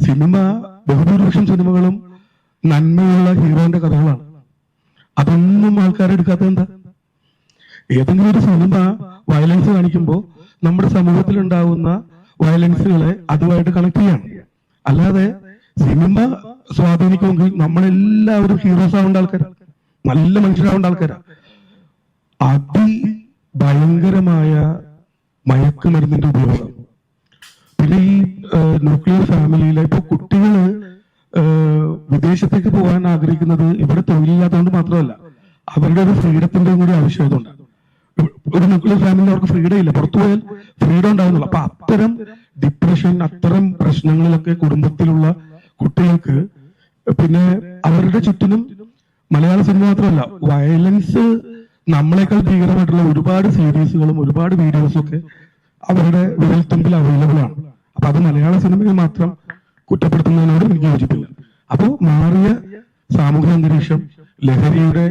സിനിമ ബഹുഭൂരിപക്ഷം സിനിമകളും നന്മയുള്ള ഹീറോന്റെ കഥകളാണ്. അതൊന്നും ആൾക്കാരെടുക്കാത്തത് എന്താ? ഏതെങ്കിലും ഒരു സിനിമ വയലൻസ് കാണിക്കുമ്പോൾ നമ്മുടെ സമൂഹത്തിൽ ഉണ്ടാവുന്ന വയലൻസുകളെ അതുമായിട്ട് കണക്ട് ചെയ്യണം. അല്ലാതെ സിനിമ സ്വാധീനിക്കുമെങ്കിൽ നമ്മളെല്ലാവരും ഹീറോസ് ആവേണ്ട ആൾക്കാരാണ്, നല്ല മനുഷ്യരാവേണ്ട ആൾക്കാരാണ്. ഭയങ്കരമായ മയക്കുമരുന്നിന്റെ ഉപയോഗം, പിന്നെ ഈ ന്യൂക്ലിയർ ഫാമിലിയിലെ ഇപ്പൊ കുട്ടികള് വിദേശത്തേക്ക് പോകാൻ ആഗ്രഹിക്കുന്നത് ഇവിടെ തൊഴിലില്ലാത്തതുകൊണ്ട് മാത്രമല്ല, അവരുടെ ഒരു ഫ്രീഡത്തിന്റെ കൂടി ആവശ്യമായതുകൊണ്ട്. ഒരു ന്യൂക്ലിയർ ഫാമിലി അവർക്ക് ഫ്രീഡം ഇല്ല, പുറത്തു പോയാൽ ഫ്രീഡം ഉണ്ടാവുന്നില്ല. അപ്പൊ അത്തരം ഡിപ്രഷൻ, അത്തരം പ്രശ്നങ്ങളിലൊക്കെ കുടുംബത്തിലുള്ള കുട്ടികൾക്ക് പിന്നെ അവരുടെ ചുറ്റിനും മലയാള സിനിമ മാത്രമല്ല വയലൻസ് നമ്മളെക്കാൾ ഭീകരമായിട്ടുള്ള ഒരുപാട് സീരീസുകളും ഒരുപാട് വീഡിയോസും ഒക്കെ അവരുടെ വിരൽത്തുമ്പിൽ അവൈലബിൾ ആണ്. അപ്പൊ അത് മലയാള സിനിമയിൽ മാത്രം കുറ്റപ്പെടുത്തുന്നതിനോട് എനിക്ക് യോജിപ്പില്ല. അപ്പോ മാറിയ സാമൂഹിക അന്തരീക്ഷം, ലഹരിയുടെ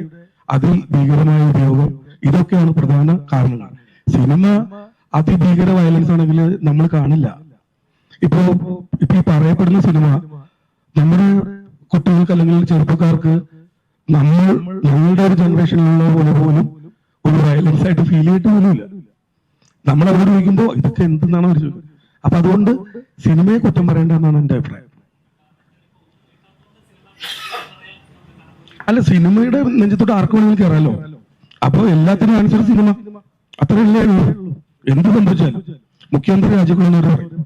അതിഭീകരമായ ഉപയോഗം, ഇതൊക്കെയാണ് പ്രധാന കാരണങ്ങൾ. സിനിമ അതിഭീകര വയലൻസ് ആണെങ്കിൽ നമ്മൾ കാണില്ല. ഇപ്പൊ ഈ പറയപ്പെടുന്ന സിനിമ നമ്മുടെ കുട്ടികൾക്ക് അല്ലെങ്കിൽ ചെറുപ്പക്കാർക്ക് നമ്മളുടെ ഒരു ജനറേഷനിലുള്ള പോലെ പോലും ഒരു വയലൻസ് ആയിട്ട് ഫീൽ ചെയ്തിട്ട് പോലുമില്ല. നമ്മൾ അവരോട് ചോദിക്കുമ്പോൾ ഇതൊക്കെ എന്തെന്നാണ് അവർ ചോദിക്കുന്നത്. അപ്പൊ അതുകൊണ്ട് സിനിമയെ കുറ്റം പറയേണ്ടെന്നാണ് എന്റെ അഭിപ്രായം. അല്ല, സിനിമയുടെ നെഞ്ചത്തോട്ട് ആർക്ക് വേണമെങ്കിലും കയറാലോ. അപ്പൊ എല്ലാത്തിനും ആൻസർ സിനിമ, അത്രയല്ലേ ഉള്ളൂ. എന്ത് സംഭവിച്ചാലും മുഖ്യമന്ത്രി രാജിക്കൊള്ളുന്നവർ പറയും.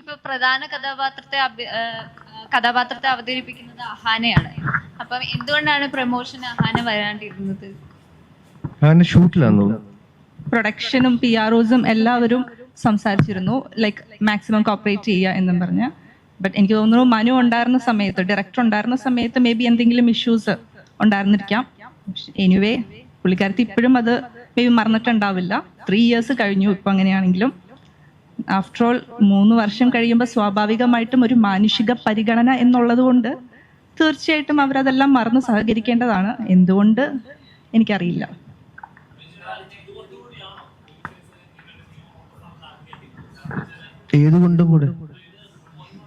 ഇപ്പൊ പ്രധാന കഥാപാത്രത്തെ അവതരിപ്പിക്കുന്നത് അഹാനയാണ്. അപ്പം എന്തുകൊണ്ടാണ് പ്രൊമോഷൻ അഹാന വരാണ്ടിരുന്നത്? ഷൂട്ടിലാണോ? പ്രൊഡക്ഷനും PROസും എല്ലാവരും സംസാരിച്ചിരുന്നു, ലൈക്ക് മാക്സിമം കോപ്പറേറ്റ് ചെയ്യുക എന്നും പറഞ്ഞ്. ബട്ട് എനിക്ക് തോന്നുന്നു മനു ഉണ്ടായിരുന്ന സമയത്ത്, ഡയറക്ടർ ഉണ്ടായിരുന്ന സമയത്ത് മേ ബി എന്തെങ്കിലും ഇഷ്യൂസ് ഉണ്ടായിരുന്നിരിക്കാം. എനിവേ പുള്ളിക്കാരത്തി ഇപ്പോഴും അത് മേ ബി മറന്നിട്ടുണ്ടാവില്ല. 3 years കഴിഞ്ഞു ഇപ്പൊ. അങ്ങനെയാണെങ്കിലും ആഫ്റ്റർ ഓൾ 3 വർഷം കഴിയുമ്പോൾ സ്വാഭാവികമായിട്ടും ഒരു മാനുഷിക പരിഗണന എന്നുള്ളത് കൊണ്ട് തീർച്ചയായിട്ടും അവരതെല്ലാം മറന്ന് സഹകരിക്കേണ്ടതാണ്. എന്തുകൊണ്ട് എനിക്കറിയില്ല. ഏതുകൊണ്ടും കൂടെ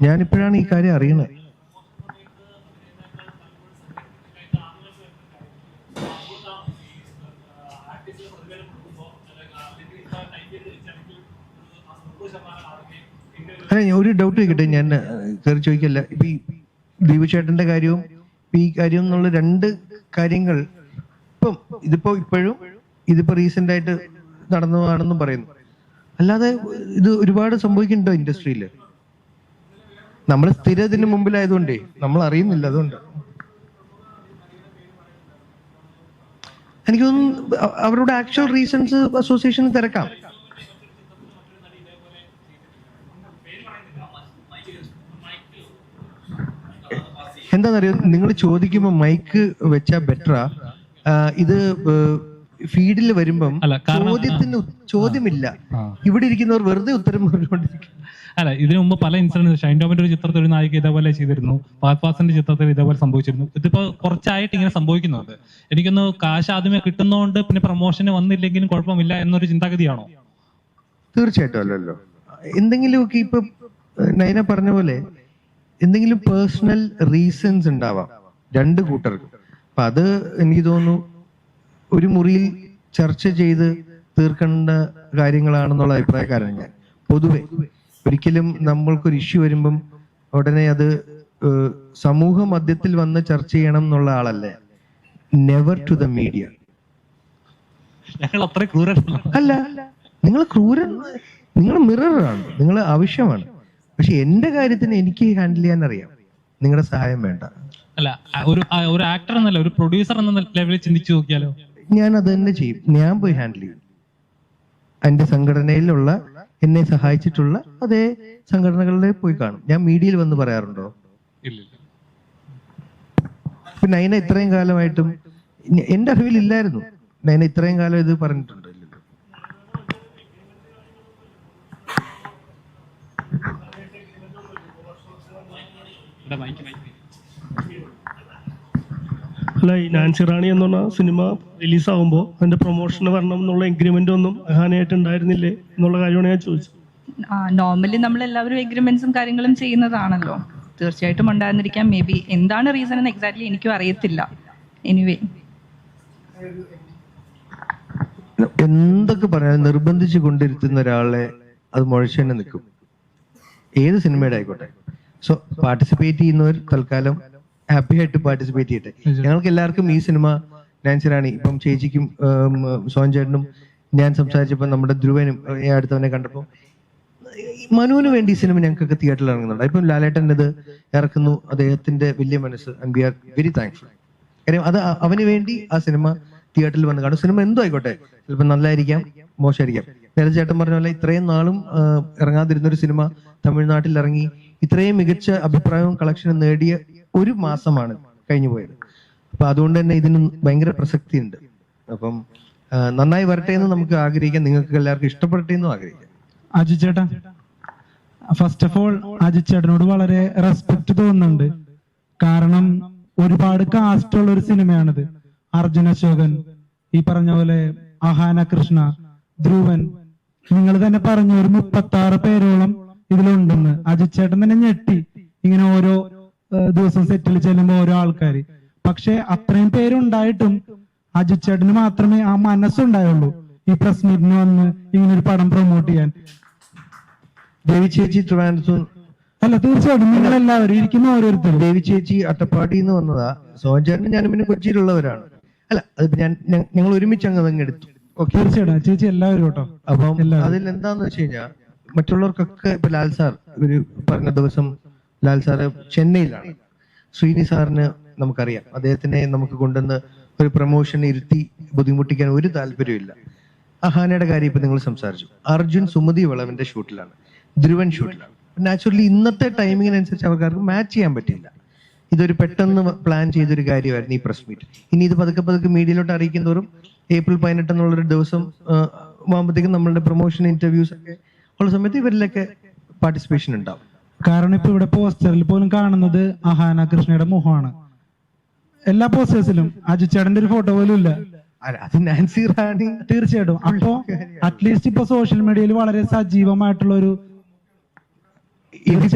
ഞാനിപ്പോഴാണ് ഈ കാര്യം അറിയണത്. അല്ല, ഞാൻ ഒരു ഡൗട്ട് ചോദിക്കട്ടെ, ഞാൻ കയറി ചോദിക്കല്ല. ഇപ്പൊ ഈ ദീപു ചേട്ടന്റെ കാര്യവും ഈ കാര്യം എന്നുള്ള 2 കാര്യങ്ങൾ ഇപ്പോഴും ഇതിപ്പോ റീസെന്റ് ആയിട്ട് നടന്നതാണെന്നും പറയുന്നു. അല്ലാതെ ഇത് ഒരുപാട് സംഭവിക്കുന്നുണ്ടോ ഇൻഡസ്ട്രിയിൽ? നമ്മൾ സ്ഥിരം ഇതിന് മുമ്പിലായതുകൊണ്ടേ നമ്മൾ അറിയുന്നില്ല. അതുകൊണ്ട് എനിക്ക് തോന്നുന്നു അവരുടെ ആക്ച്വൽ റീസൺസ് അസോസിയേഷന് തിരക്കാം. എന്താണെന്നറിയോ, നിങ്ങൾ ചോദിക്കുമ്പോൾ മൈക്ക് വെച്ചാൽ ബെറ്ററാ. ഇത് ഫീഡിൽ വരുമ്പം ചോദ്യത്തിന് ചോദ്യമില്ല. ഇവിടെ ഇരിക്കുന്നവർ വെറുതെ ഉത്തരം പറഞ്ഞുകൊണ്ടിരിക്കും. അല്ല, ഇതിനു മുമ്പ് പല ഇൻസിഡൻസ് ഷൈൻ ടോമിന്റെ ഒരു ചിത്രത്തിൽ ഒരു നായിക ഇതേപോലെ ചെയ്തിരുന്നു, ഫഹദ് ഫാസിന്റെ ചിത്രത്തിൽ ഇതേപോലെ സംഭവിച്ചിരുന്നു. ഇതിപ്പോ കുറച്ചായിട്ട് ഇങ്ങനെ സംഭവിക്കുന്നുണ്ട്. എനിക്കൊന്ന് കാശ് ആദ്യമേ കിട്ടുന്നതുകൊണ്ട് പിന്നെ പ്രൊമോഷന് വന്നില്ലെങ്കിലും കുഴപ്പമില്ല എന്നൊരു ചിന്താഗതിയാണോ? തീർച്ചയായിട്ടും അല്ലല്ലോ. എന്തെങ്കിലുമൊക്കെ ഇപ്പൊ നൈന പറഞ്ഞ പോലെ എന്തെങ്കിലും പേഴ്സണൽ റീസൺസ് ഉണ്ടാവാം രണ്ട് കൂട്ടർക്കും. അപ്പൊ അത് എനിക്ക് തോന്നുന്നു ഒരു മുറിയിൽ ചർച്ച ചെയ്ത് തീർക്കേണ്ട കാര്യങ്ങളാണെന്നുള്ള അഭിപ്രായക്കാരാണ് ഞാൻ. പൊതുവെ ഒരിക്കലും നമ്മൾക്കൊരു ഇഷ്യൂ വരുമ്പം ഉടനെ അത് സമൂഹ മധ്യത്തിൽ വന്ന് ചർച്ച ചെയ്യണം എന്നുള്ള ആളല്ലേ. Never to the media. ഞങ്ങൾ അത്ര ക്രൂരല്ല. അല്ല, നിങ്ങൾ ക്രൂരൻ, നിങ്ങൾ മിററാണ്, നിങ്ങൾ ആവശ്യമാണ്. പക്ഷെ എന്റെ കാര്യത്തിന് എനിക്ക് ഹാൻഡിൽ ചെയ്യാൻ അറിയാം, നിങ്ങളുടെ സഹായം വേണ്ട. അല്ല, ഒരു ആക്ടർ എന്നല്ല, ഒരു പ്രൊഡ്യൂസർ എന്ന ലെവലിൽ ചിന്തിച്ചു നോക്കിയാലോ? ഞാൻ അത് തന്നെ ചെയ്യും. ഞാൻ പോയി ഹാൻഡിൽ ചെയ്യും. എന്റെ സംഘടനയിലുള്ള എന്നെ സഹായിച്ചിട്ടുള്ള അതേ സംഘടനകളിൽ പോയി കാണും. ഞാൻ മീഡിയയിൽ വന്ന് പറയാറുണ്ടോ? ഇല്ല. നൈന ഇത്രയും കാലമായിട്ടും എന്റെ അറിവിലില്ലായിരുന്നു. നൈന ഇത്രയും കാലം ഇത് പറഞ്ഞിട്ടുണ്ട്. അല്ല, ഈ നാൻസി റാണി എന്ന് പറഞ്ഞ സിനിമ റിലീസാകുമ്പോൾ അതിന്റെ പ്രൊമോഷന് വരണം എന്നുള്ള എഗ്രിമെന്റ് ഒന്നും അഹാനയായിട്ട് ഉണ്ടായിരുന്നില്ലേ എന്നുള്ള കാര്യമാണ് ഞാൻ ചോദിച്ചത്. നോർമലി നമ്മൾ എല്ലാവരും എഗ്രിമെന്റ്സും കാര്യങ്ങളും ചെയ്യുന്നതാണല്ലോ. തീർച്ചയായിട്ടും ഉണ്ടായിരുന്നിരിക്കാം. മേ ബി എന്താണ് റീസൺ എന്ന് എക്സാക്ട്ലി എനിക്കും അറിയത്തില്ല. എനിവേ, എന്തൊക്കെ പറഞ്ഞാലും നിർബന്ധിച്ച് കൊണ്ടിരുത്തുന്ന ഒരാളെ അത് മുഴച്ചു തന്നെ നിൽക്കും, ഏത് സിനിമയുടെ ആയിക്കോട്ടെ. സോ പാർട്ടിസിപ്പേറ്റ് ചെയ്യുന്നവർ തൽക്കാലം ഹാപ്പി ആയിട്ട് പാർട്ടിസിപ്പേറ്റ് ചെയ്യട്ടെ. ഞങ്ങൾക്ക് എല്ലാവർക്കും ഈ സിനിമ, നാൻസി റാണി, ഇപ്പം ചേച്ചിക്കും സോൻ ചേട്ടനും ഞാൻ സംസാരിച്ചപ്പോൾ നമ്മുടെ ധ്രുവനും അടുത്തവനെ കണ്ടപ്പോൾ മനുവിന് വേണ്ടി ഈ സിനിമ ഞങ്ങൾക്കൊക്കെ തിയേറ്ററിൽ ഇറങ്ങുന്നുണ്ട്. ഇപ്പം ലാലേട്ടൻ ഇത് ഇറക്കുന്നു, അദ്ദേഹത്തിന്റെ വലിയ മനസ്സ്, and we are very thankful. കാര്യം അത് അവന് വേണ്ടി ആ സിനിമ തിയേറ്ററിൽ വന്ന് കാണും. സിനിമ എന്തോ ആയിക്കോട്ടെ, ചിലപ്പോൾ നല്ലതായിരിക്കാം, മോശമായിരിക്കാം. നേരത്തെ ചേട്ടൻ പറഞ്ഞ പോലെ ഇത്രയും നാളും ഇറങ്ങാതിരുന്നൊരു സിനിമ തമിഴ്നാട്ടിൽ ഇറങ്ങി ഇത്രയും മികച്ച അഭിപ്രായവും കളക്ഷനും നേടിയ ഒരു മാസമാണ് കഴിഞ്ഞു പോയത്. അപ്പൊ അതുകൊണ്ട് തന്നെ ഇതിന് ഭയങ്കര പ്രസക്തി ഉണ്ട്. അപ്പം നന്നായി വരട്ടെ എന്ന് നമുക്ക് ആഗ്രഹിക്കാം, നിങ്ങൾക്ക് എല്ലാവർക്കും ഇഷ്ടപ്പെടട്ടെ എന്നും ആഗ്രഹിക്കാം. അജു ചേട്ടാ, ഫസ്റ്റ് ഓഫ് ഓൾ അജു ചേട്ടനോട് വളരെ റെസ്പെക്ട് തോന്നുന്നുണ്ട്. കാരണം ഒരുപാട് കാസ്റ്റ് ഉള്ള ഒരു സിനിമയാണിത്. അർജുൻ അശോകൻ, ഈ പറഞ്ഞ പോലെ അഹാന കൃഷ്ണ, ധ്രുവൻ, നിങ്ങൾ തന്നെ പറഞ്ഞു ഒരു 36 പേരോളം ഇതിലുണ്ടെന്ന്. അജു ചേട്ടൻ തന്നെ ഞെട്ടി ഇങ്ങനെ ഓരോ ദിവസം സെറ്റിൽ ചെല്ലുമ്പോ ഓരോ ആൾക്കാര്. പക്ഷെ അത്രയും പേരുണ്ടായിട്ടും അജു ചേട്ടന് മാത്രമേ ആ മനസ്സുണ്ടായുള്ളൂ ഈ പ്രസ് മീറ്റിന് വന്ന് ഇങ്ങനെ ഒരു പടം പ്രൊമോട്ട് ചെയ്യാൻ. ദേവി ചേച്ചി ട്രിവാൻഡ്രത്തും, അല്ല തീർച്ചയായിട്ടും നിങ്ങൾ എല്ലാവരും ഇരിക്കുന്ന ഓരോരുത്തരും. ദേവി ചേച്ചി അട്ടപ്പാടിയിൽ നിന്ന് വന്നതാ. സോഞ്ചേട്ടനും ഞാനും പിന്നെ കൊച്ചിയിലുള്ളവരാണ്. അല്ല, അതിപ്പോ ഞങ്ങൾ ഒരുമിച്ച് അങ്ങ് എടുത്തു. തീർച്ചയായിട്ടും ചേച്ചി എല്ലാവരും കേട്ടോ. അപ്പം അതിൽ എന്താന്ന് വെച്ച് കഴിഞ്ഞാൽ മറ്റുള്ളവർക്കൊക്കെ ഇപ്പൊ ലാൽ സാർ ഒരു പറഞ്ഞ ദിവസം, ലാൽ സാറ് ചെന്നൈയിലാണ്. ശ്രീനി സാറിന് നമുക്കറിയാം, അദ്ദേഹത്തിനെ നമുക്ക് കൊണ്ടുവന്ന് ഒരു പ്രൊമോഷൻ ഇരുത്തി ബുദ്ധിമുട്ടിക്കാൻ ഒരു താല്പര്യമില്ല. അഹാനയുടെ കാര്യം ഇപ്പൊ നിങ്ങൾ സംസാരിച്ചു. അർജുൻ സുമതി വളവിന്റെ ഷൂട്ടിലാണ്, ധ്രുവൻ ഷൂട്ടിലാണ്. നാച്ചുറലി ഇന്നത്തെ ടൈമിങ്ങിനനുസരിച്ച് അവർക്ക് മാച്ച് ചെയ്യാൻ പറ്റില്ല. ഇതൊരു പെട്ടെന്ന് പ്ലാൻ ചെയ്തൊരു കാര്യമായിരുന്നു ഈ പ്രസ് മീറ്റ്. ഇനി ഇത് പതുക്കെ പതുക്കെ മീഡിയയിലോട്ട് അറിയിക്കുന്നതോറും ഏപ്രിൽ 18 എന്നുള്ളൊരു ദിവസം ആകുമ്പോഴത്തേക്കും നമ്മളുടെ പ്രൊമോഷൻ ഇന്റർവ്യൂസ് ഒക്കെ ഉള്ള സമയത്ത് ഇവരിലൊക്കെ പാർട്ടിസിപ്പേഷൻ ഉണ്ടാവും. കാരണം ഇപ്പൊ ഇവിടെ പോസ്റ്ററിൽ പോലും കാണുന്നത് അഹാന കൃഷ്ണയുടെ മുഖമാണ്. എല്ലാ പോസ്റ്റേഴ്സിലും അജു ചേട്ടന്റെ ഒരു ഫോട്ടോ പോലും ഇല്ല. അത് നാൻസി റാണി. തീർച്ചയായിട്ടും. അപ്പോ അറ്റ്ലീസ്റ്റ് ഇപ്പൊ സോഷ്യൽ മീഡിയയിൽ വളരെ സജീവമായിട്ടുള്ള ഒരു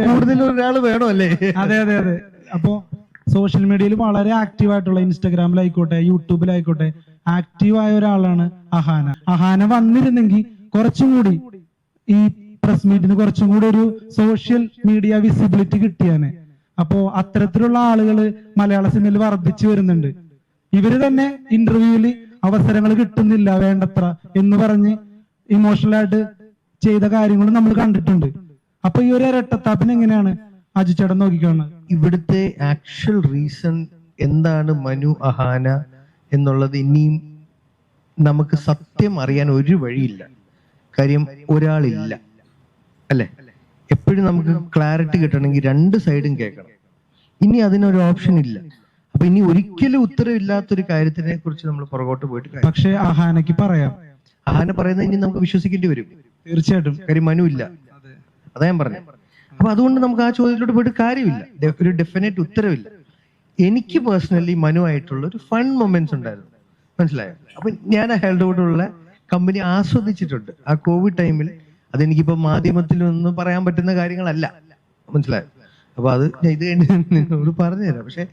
കൂടുതൽ ഒരാൾ വേണോ അല്ലേ? അതെ അതെ അതെ. അപ്പോ സോഷ്യൽ മീഡിയയിൽ വളരെ ആക്റ്റീവ് ആയിട്ടുള്ള, ഇൻസ്റ്റാഗ്രാമിലായിക്കോട്ടെ യൂട്യൂബിലായിക്കോട്ടെ ആക്റ്റീവായ ഒരാളാണ് അഹാന. അഹാന വന്നിരുന്നെങ്കിൽ കുറച്ചും കൂടി ഈ പ്രസ് മീറ്റിന് കുറച്ചും കൂടി ഒരു സോഷ്യൽ മീഡിയ വിസിബിലിറ്റി കിട്ടിയാനെ. അപ്പോ അത്തരത്തിലുള്ള ആളുകള് മലയാള സിനിമയിൽ വർദ്ധിച്ചു വരുന്നുണ്ട്. ഇവര് തന്നെ ഇന്റർവ്യൂവിൽ അവസരങ്ങൾ കിട്ടുന്നില്ല വേണ്ടത്ര എന്ന് പറഞ്ഞ് ഇമോഷണൽ ആയിട്ട് ചെയ്ത കാര്യങ്ങൾ നമ്മൾ കണ്ടിട്ടുണ്ട്. അപ്പൊ ഈ ഒരു ഇരട്ടത്താപ്പിന് എങ്ങനെയാണ് അജു ചേട്ടൻ നോക്കിക്കാണുന്നത്? ഇവിടുത്തെ ആക്ച്വൽ റീസൺ എന്താണ് മനു അഹാന എന്നുള്ളത് ഇനിയും നമുക്ക് സത്യം അറിയാൻ ഒരു വഴിയില്ല. കാര്യം ഒരാളില്ല അല്ലെ. എപ്പോഴും നമുക്ക് ക്ലാരിറ്റി കിട്ടണമെങ്കിൽ രണ്ട് സൈഡും കേൾക്കണം. ഇനി അതിനൊരു ഓപ്ഷൻ ഇല്ല. അപ്പൊ ഇനി ഒരിക്കലും ഉത്തരവില്ലാത്തൊരു കാര്യത്തിനെ കുറിച്ച് നമ്മൾ പുറകോട്ട് പോയിട്ട്, പക്ഷെ അഹാനയ്ക്ക് പറയാം. അഹാന പറയുന്നത് ഇനി നമുക്ക് വിശ്വസിക്കേണ്ടി വരും. തീർച്ചയായിട്ടും. കാര്യം മനു ഇല്ല. അതാ ഞാൻ പറഞ്ഞത്. അപ്പൊ അതുകൊണ്ട് നമുക്ക് ആ ചോദ്യത്തിലോട്ട് പോയിട്ട് കാര്യമില്ല, ഒരു ഡെഫിനറ്റ് ഉത്തരവില്ല. എനിക്ക് പേഴ്സണലി മനുവായിട്ടുള്ള ഒരു ഫൺ മൊമെന്റ്സ് ഉണ്ടായിരുന്നു, മനസ്സിലായോ? അപ്പൊ ഞാൻ അയാളുടെ കൂടെയുള്ള കമ്പനി ആസ്വദിച്ചിട്ടുണ്ട് ആ കോവിഡ് ടൈമിൽ. അതെനിക്കിപ്പോ മാധ്യമത്തിലൊന്നും പറയാൻ പറ്റുന്ന കാര്യങ്ങളല്ല, മനസ്സിലായോ? അപ്പൊ അത് ഞാൻ ഇത് കഴിഞ്ഞ് നിങ്ങളോട് പറഞ്ഞുതരാം. പക്ഷെ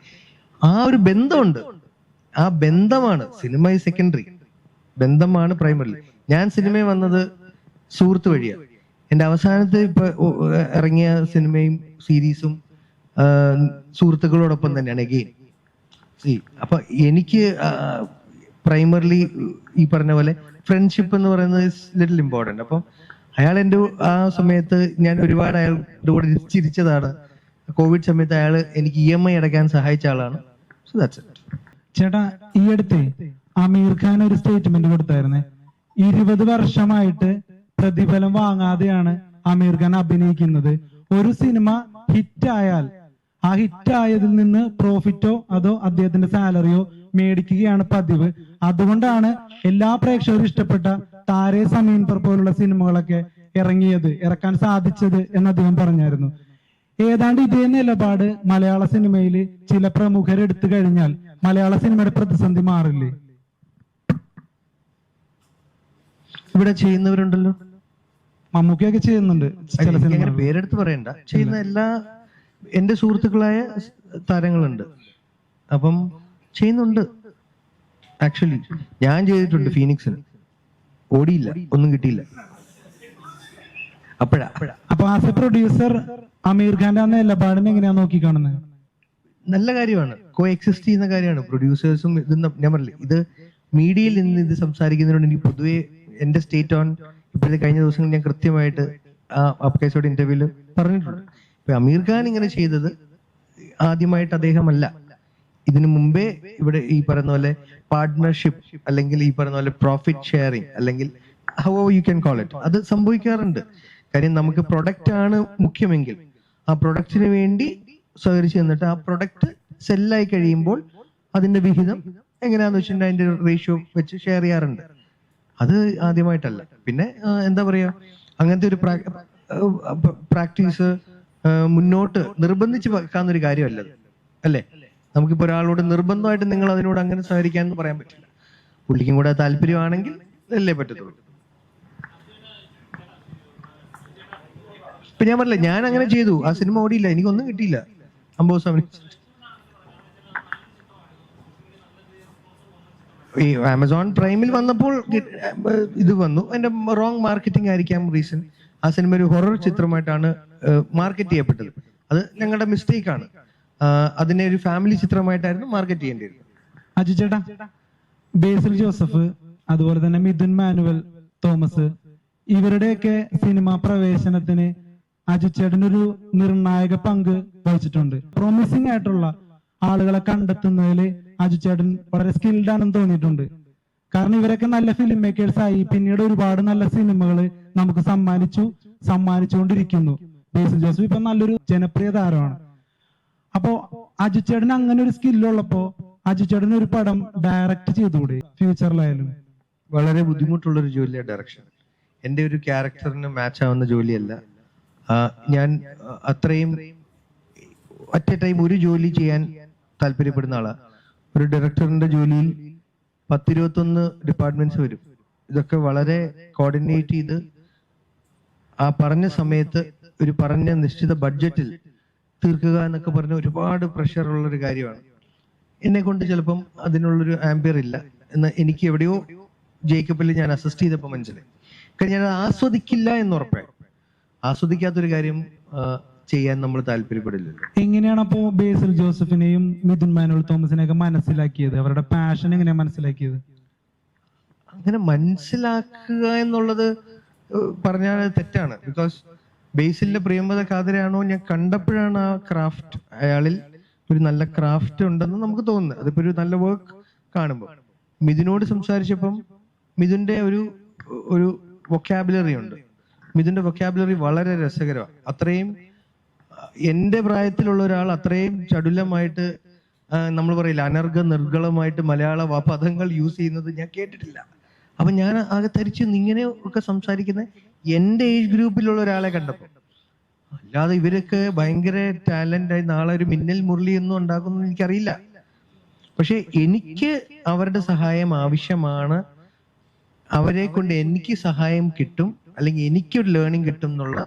ആ ഒരു ബന്ധമുണ്ട്, ആ ബന്ധമാണ് സിനിമ ഈ സെക്കൻഡറി, ബന്ധമാണ് പ്രൈമറി. ഞാൻ സിനിമയിൽ വന്നത് സുഹൃത്ത് വഴിയാണ്. എന്റെ അവസാനത്തെ ഇപ്പൊ ഇറങ്ങിയ സിനിമയും സീരീസും സുഹൃത്തുക്കളോടൊപ്പം തന്നെയാണ് എഗെയിൻ. അപ്പൊ എനിക്ക് പ്രൈമറിലി ഈ പറഞ്ഞ പോലെ ഫ്രണ്ട്ഷിപ്പ് എന്ന് പറയുന്നത് ഇസ് ലിറ്റിൽ ഇമ്പോർട്ടന്റ്. അപ്പം അയാൾ എൻ്റെ ആ സമയത്ത് ഞാൻ ഒരുപാട് അയാളുടെ കൂടെ ചിരിച്ചതാണ്. കോവിഡ് സമയത്ത് അയാൾ എനിക്ക് EMI അടയ്ക്കാൻ സഹായിച്ച ആളാണ്. So that's it. ചേട്ടാ, ഈ അടുത്ത് അമീർ ഖാൻ ഒരു സ്റ്റേറ്റ്മെന്റ് കൊടുത്തായിരുന്നേ, 20 വർഷമായിട്ട് പ്രതിഫലം വാങ്ങാതെയാണ് അമീർ ഖാൻ അഭിനയിക്കുന്നത്. ഒരു സിനിമ ഹിറ്റായാൽ ആ ഹിറ്റായതിൽ നിന്ന് പ്രോഫിറ്റോ അതോ അദ്ദേഹത്തിന്റെ സാലറിയോ മേടിക്കുകയാണ് പതിവ്. അതുകൊണ്ടാണ് എല്ലാ പ്രേക്ഷകരും ഇഷ്ടപ്പെട്ട താരേ സമീൻ പർ പോലുള്ള സിനിമകളൊക്കെ ഇറക്കാൻ സാധിച്ചത് എന്ന് അദ്ദേഹം പറഞ്ഞായിരുന്നു. ഏതാണ്ട് ഇതേ നിലപാട് മലയാള സിനിമയിൽ ചില പ്രമുഖരെടുത്തു കഴിഞ്ഞാൽ മലയാള സിനിമയുടെ പ്രതിസന്ധി മാറില്ലേ? ഇവിടെ ചെയ്യുന്നവരുണ്ടല്ലോ, മമ്മൂക്കയൊക്കെ ചെയ്യുന്നുണ്ട് ചില സിനിമ. പേരെടുത്ത് പറയണ്ട, ചെയ്യുന്ന എല്ലാ എന്റെ സുഹൃത്തുക്കളായ താരങ്ങളുണ്ട്. അപ്പം ചെയ്യുന്നുണ്ട്. ആക്ച്വലി ഞാൻ ചെയ്തിട്ടുണ്ട് ഫീനിക്സിന്, ഓടിയില്ല, ഒന്നും കിട്ടിയില്ല. അപ്പൊ ആസ് എ പ്രൊഡ്യൂസർ അമീർ ഖാന്റെ ആ നിലപാടിനെ എങ്ങനെയാ നോക്കി കാണുന്നത്? നല്ല കാര്യമാണ്, കോ എക്സിസ്റ്റ് ചെയ്യുന്ന കാര്യമാണ്. പ്രൊഡ്യൂസേഴ്സും ഇതൊന്നും ഞാൻ പറഞ്ഞില്ല, ഇത് മീഡിയയിൽ നിന്ന് ഇത് സംസാരിക്കുന്നതിനോട് എനിക്ക് പൊതുവെ എന്റെ സ്റ്റേറ്റ് ഓൺ ഇപ്പോഴത്തെ കഴിഞ്ഞ ദിവസങ്ങളിൽ ഞാൻ കൃത്യമായിട്ട് ആ അപ്കേസോട് ഇന്റർവ്യൂല് പറഞ്ഞിട്ടുണ്ട്. ഇപ്പൊ അമീർ ഖാൻ ഇങ്ങനെ ചെയ്തത് ആദ്യമായിട്ട് അദ്ദേഹമല്ല. ഇതിനു മുമ്പേ ഇവിടെ ഈ പറയുന്ന പോലെ പാർട്ട്ണർഷിപ്പ് അല്ലെങ്കിൽ ഈ പറയുന്ന പോലെ പ്രോഫിറ്റ് ഷെയറിങ് അല്ലെങ്കിൽ how you can call it, അത് സംഭവിക്കാറുണ്ട്. കാര്യം നമുക്ക് പ്രൊഡക്റ്റ് ആണ് മുഖ്യമെങ്കിൽ ആ പ്രൊഡക്റ്റിന് വേണ്ടി സഹകരിച്ച് നിന്നിട്ട് ആ പ്രൊഡക്റ്റ് സെല്ലായി കഴിയുമ്പോൾ അതിന്റെ വിഹിതം എങ്ങനെയാന്ന് വെച്ചിട്ടുണ്ടെങ്കിൽ അതിന്റെ റേഷ്യോ വെച്ച് ഷെയർ ചെയ്യാറുണ്ട്. അത് ആദ്യമായിട്ടല്ല. പിന്നെ എന്താ പറയാ, അങ്ങനത്തെ ഒരു പ്രാക്ടീസ് മുന്നോട്ട് നിർബന്ധിച്ച് വെക്കാന്നൊരു കാര്യമല്ലത്, അല്ലേ? നമുക്കിപ്പോ ഒരാളോട് നിർബന്ധമായിട്ട് നിങ്ങൾ അതിനോട് അങ്ങനെ സഹകരിക്കാന്ന് പറയാൻ പറ്റില്ല. പുള്ളിക്കും കൂടെ താല്പര്യമാണെങ്കിൽ അല്ലേ പറ്റത്തുള്ളൂ. ഇപ്പൊ ഞാൻ പറഞ്ഞില്ല, ഞാൻ അങ്ങനെ ചെയ്തു, ആ സിനിമ ഓടിയില്ല, എനിക്കൊന്നും കിട്ടിയില്ല. 50 സമയം ഈ ആമസോൺ പ്രൈമിൽ വന്നപ്പോൾ ഇത് വന്നു. അതിന്റെ റോങ് മാർക്കറ്റിംഗ് ആയിരിക്കാം റീസൺ. ആ സിനിമ ഒരു ഹൊറർ ചിത്രമായിട്ടാണ് മാർക്കറ്റ് ചെയ്യപ്പെട്ടത്. അത് ഞങ്ങളുടെ മിസ്റ്റേക്ക് ആണ്. അതിനെ ഒരു ഫാമിലി ചിത്രമായിട്ടായിരുന്നു മാർക്കറ്റ് ചെയ്യേണ്ടിയിരുന്നത്. അജു ചേട്ടാ, ബേസിൽ ജോസഫ് അതുപോലെ തന്നെ മിഥുൻ മാനുവൽ തോമസ് ഇവരുടെയൊക്കെ സിനിമാ പ്രവേശനത്തിന് അജു ചേട്ടനൊരു നിർണായക പങ്ക് വഹിച്ചിട്ടുണ്ട്. പ്രോമിസിംഗ് ആയിട്ടുള്ള ആളുകളെ കണ്ടെത്തുന്നതിൽ അജു ചേട്ടൻ വളരെ സ്കിൽഡ് ആണെന്ന് തോന്നിയിട്ടുണ്ട്. കാരണം ഇവരൊക്കെ നല്ല ഫിലിം മേക്കേഴ്സ് ആയി പിന്നീട് ഒരുപാട് നല്ല സിനിമകൾ നമുക്ക് സമ്മാനിച്ചുകൊണ്ടിരിക്കുന്നു. ബേസിൽ ജോസഫ് ഇപ്പൊ നല്ലൊരു ജനപ്രിയ താരമാണ്. അപ്പോ അജു ചേട്ടൻ അങ്ങനെ ഒരു സ്കില്ലുള്ളപ്പോ അജു ചേട്ടൻ ഒരു പടം ഡയറക്റ്റ് ചെയ്തുകൂടെ ഫ്യൂച്ചറിലായാലും? വളരെ ബുദ്ധിമുട്ടുള്ളൊരു ജോലിയാണ് ഡയറക്ഷൻ. എൻ്റെ ഒരു ക്യാരക്ടറിന് മാച്ച് ആവുന്ന ജോലിയല്ല. ഞാൻ അത്രയും അറ്റ് എ ടൈം ഒരു ജോലി ചെയ്യാൻ താല്പര്യപ്പെടുന്ന ആളാണ്. ഒരു ഡയറക്ടറിന്റെ ജോലിയിൽ 10-21 ഡിപ്പാർട്ട്മെന്റ്സ് വരും. ഇതൊക്കെ വളരെ കോർഡിനേറ്റ് ചെയ്ത് ആ പറഞ്ഞ സമയത്ത് ഒരു പറഞ്ഞ നിശ്ചിത ബഡ്ജറ്റിൽ തീർക്കുക എന്നൊക്കെ പറഞ്ഞ ഒരുപാട് പ്രഷർ ഉള്ളൊരു കാര്യമാണ്. എന്നെ കൊണ്ട് ചിലപ്പം അതിനുള്ളൊരു ആംബിയർ ഇല്ല എന്ന് എനിക്ക് എവിടെയോ ജേക്കബിൽ ഞാൻ അസിസ്റ്റ് ചെയ്തപ്പോൾ മനസ്സിലായി. കാരണം ഞാൻ ആസ്വദിക്കില്ല എന്ന് ഉറപ്പായി. ആസ്വദിക്കാത്തൊരു കാര്യം ചെയ്യാൻ നമ്മൾ താല്പര്യപ്പെടില്ലല്ലോ. എങ്ങനെയാണ് അപ്പോ ബേസിൽ ജോസഫിനെയും മിഥുൻ മാനുവൽ തോമസിനെയൊക്കെ മനസ്സിലാക്കിയത്? അവരുടെ പാഷൻ എങ്ങനെയാ മനസ്സിലാക്കിയത്? അങ്ങനെ മനസ്സിലാക്കുക എന്നുള്ളത് പറഞ്ഞാൽ തെറ്റാണ്. ബിക്കോസ് ബേസിലിന്റെ പ്രിയംവദ കാതരയാണോ ഞാൻ കണ്ടപ്പോഴാണ് ആ ക്രാഫ്റ്റ്, അയാളിൽ ഒരു നല്ല ക്രാഫ്റ്റ് ഉണ്ടെന്ന് നമുക്ക് തോന്നുന്നത്. അതിപ്പോ ഒരു നല്ല വർക്ക് കാണുമ്പോൾ. മിഥുനോട് സംസാരിച്ചപ്പം മിഥുന്റെ ഒരു വൊക്കാബുലറി ഉണ്ട്. മിഥുന്റെ വൊക്കാബുലറി വളരെ രസകരമാണ്. അത്രയും എന്റെ പ്രായത്തിലുള്ള ഒരാൾ അത്രയും ചടുലമായിട്ട് നമ്മൾ പറയില്ല അനർഘ നിർഗളമായിട്ട് മലയാള പദങ്ങൾ യൂസ് ചെയ്യുന്നത് ഞാൻ കേട്ടിട്ടില്ല. അപ്പൊ ഞാൻ ആകെ തരിച്ച് ഇങ്ങനെ ഒക്കെ സംസാരിക്കുന്ന എന്റെ ഏജ് ഗ്രൂപ്പിലുള്ള ഒരാളെ കണ്ടപ്പോൾ അല്ലാതെ ഇവരൊക്കെ ഭയങ്കര ടാലന്റായി നാളെ ഒരു മിന്നൽ മുരളി ഒന്നും ഉണ്ടാക്കുമെന്ന് എനിക്കറിയില്ല. പക്ഷെ എനിക്ക് അവരുടെ സഹായം ആവശ്യമാണ്. അവരെ കൊണ്ട് എനിക്ക് സഹായം കിട്ടും, അല്ലെങ്കിൽ എനിക്കൊരു ലേണിംഗ് കിട്ടും എന്നുള്ള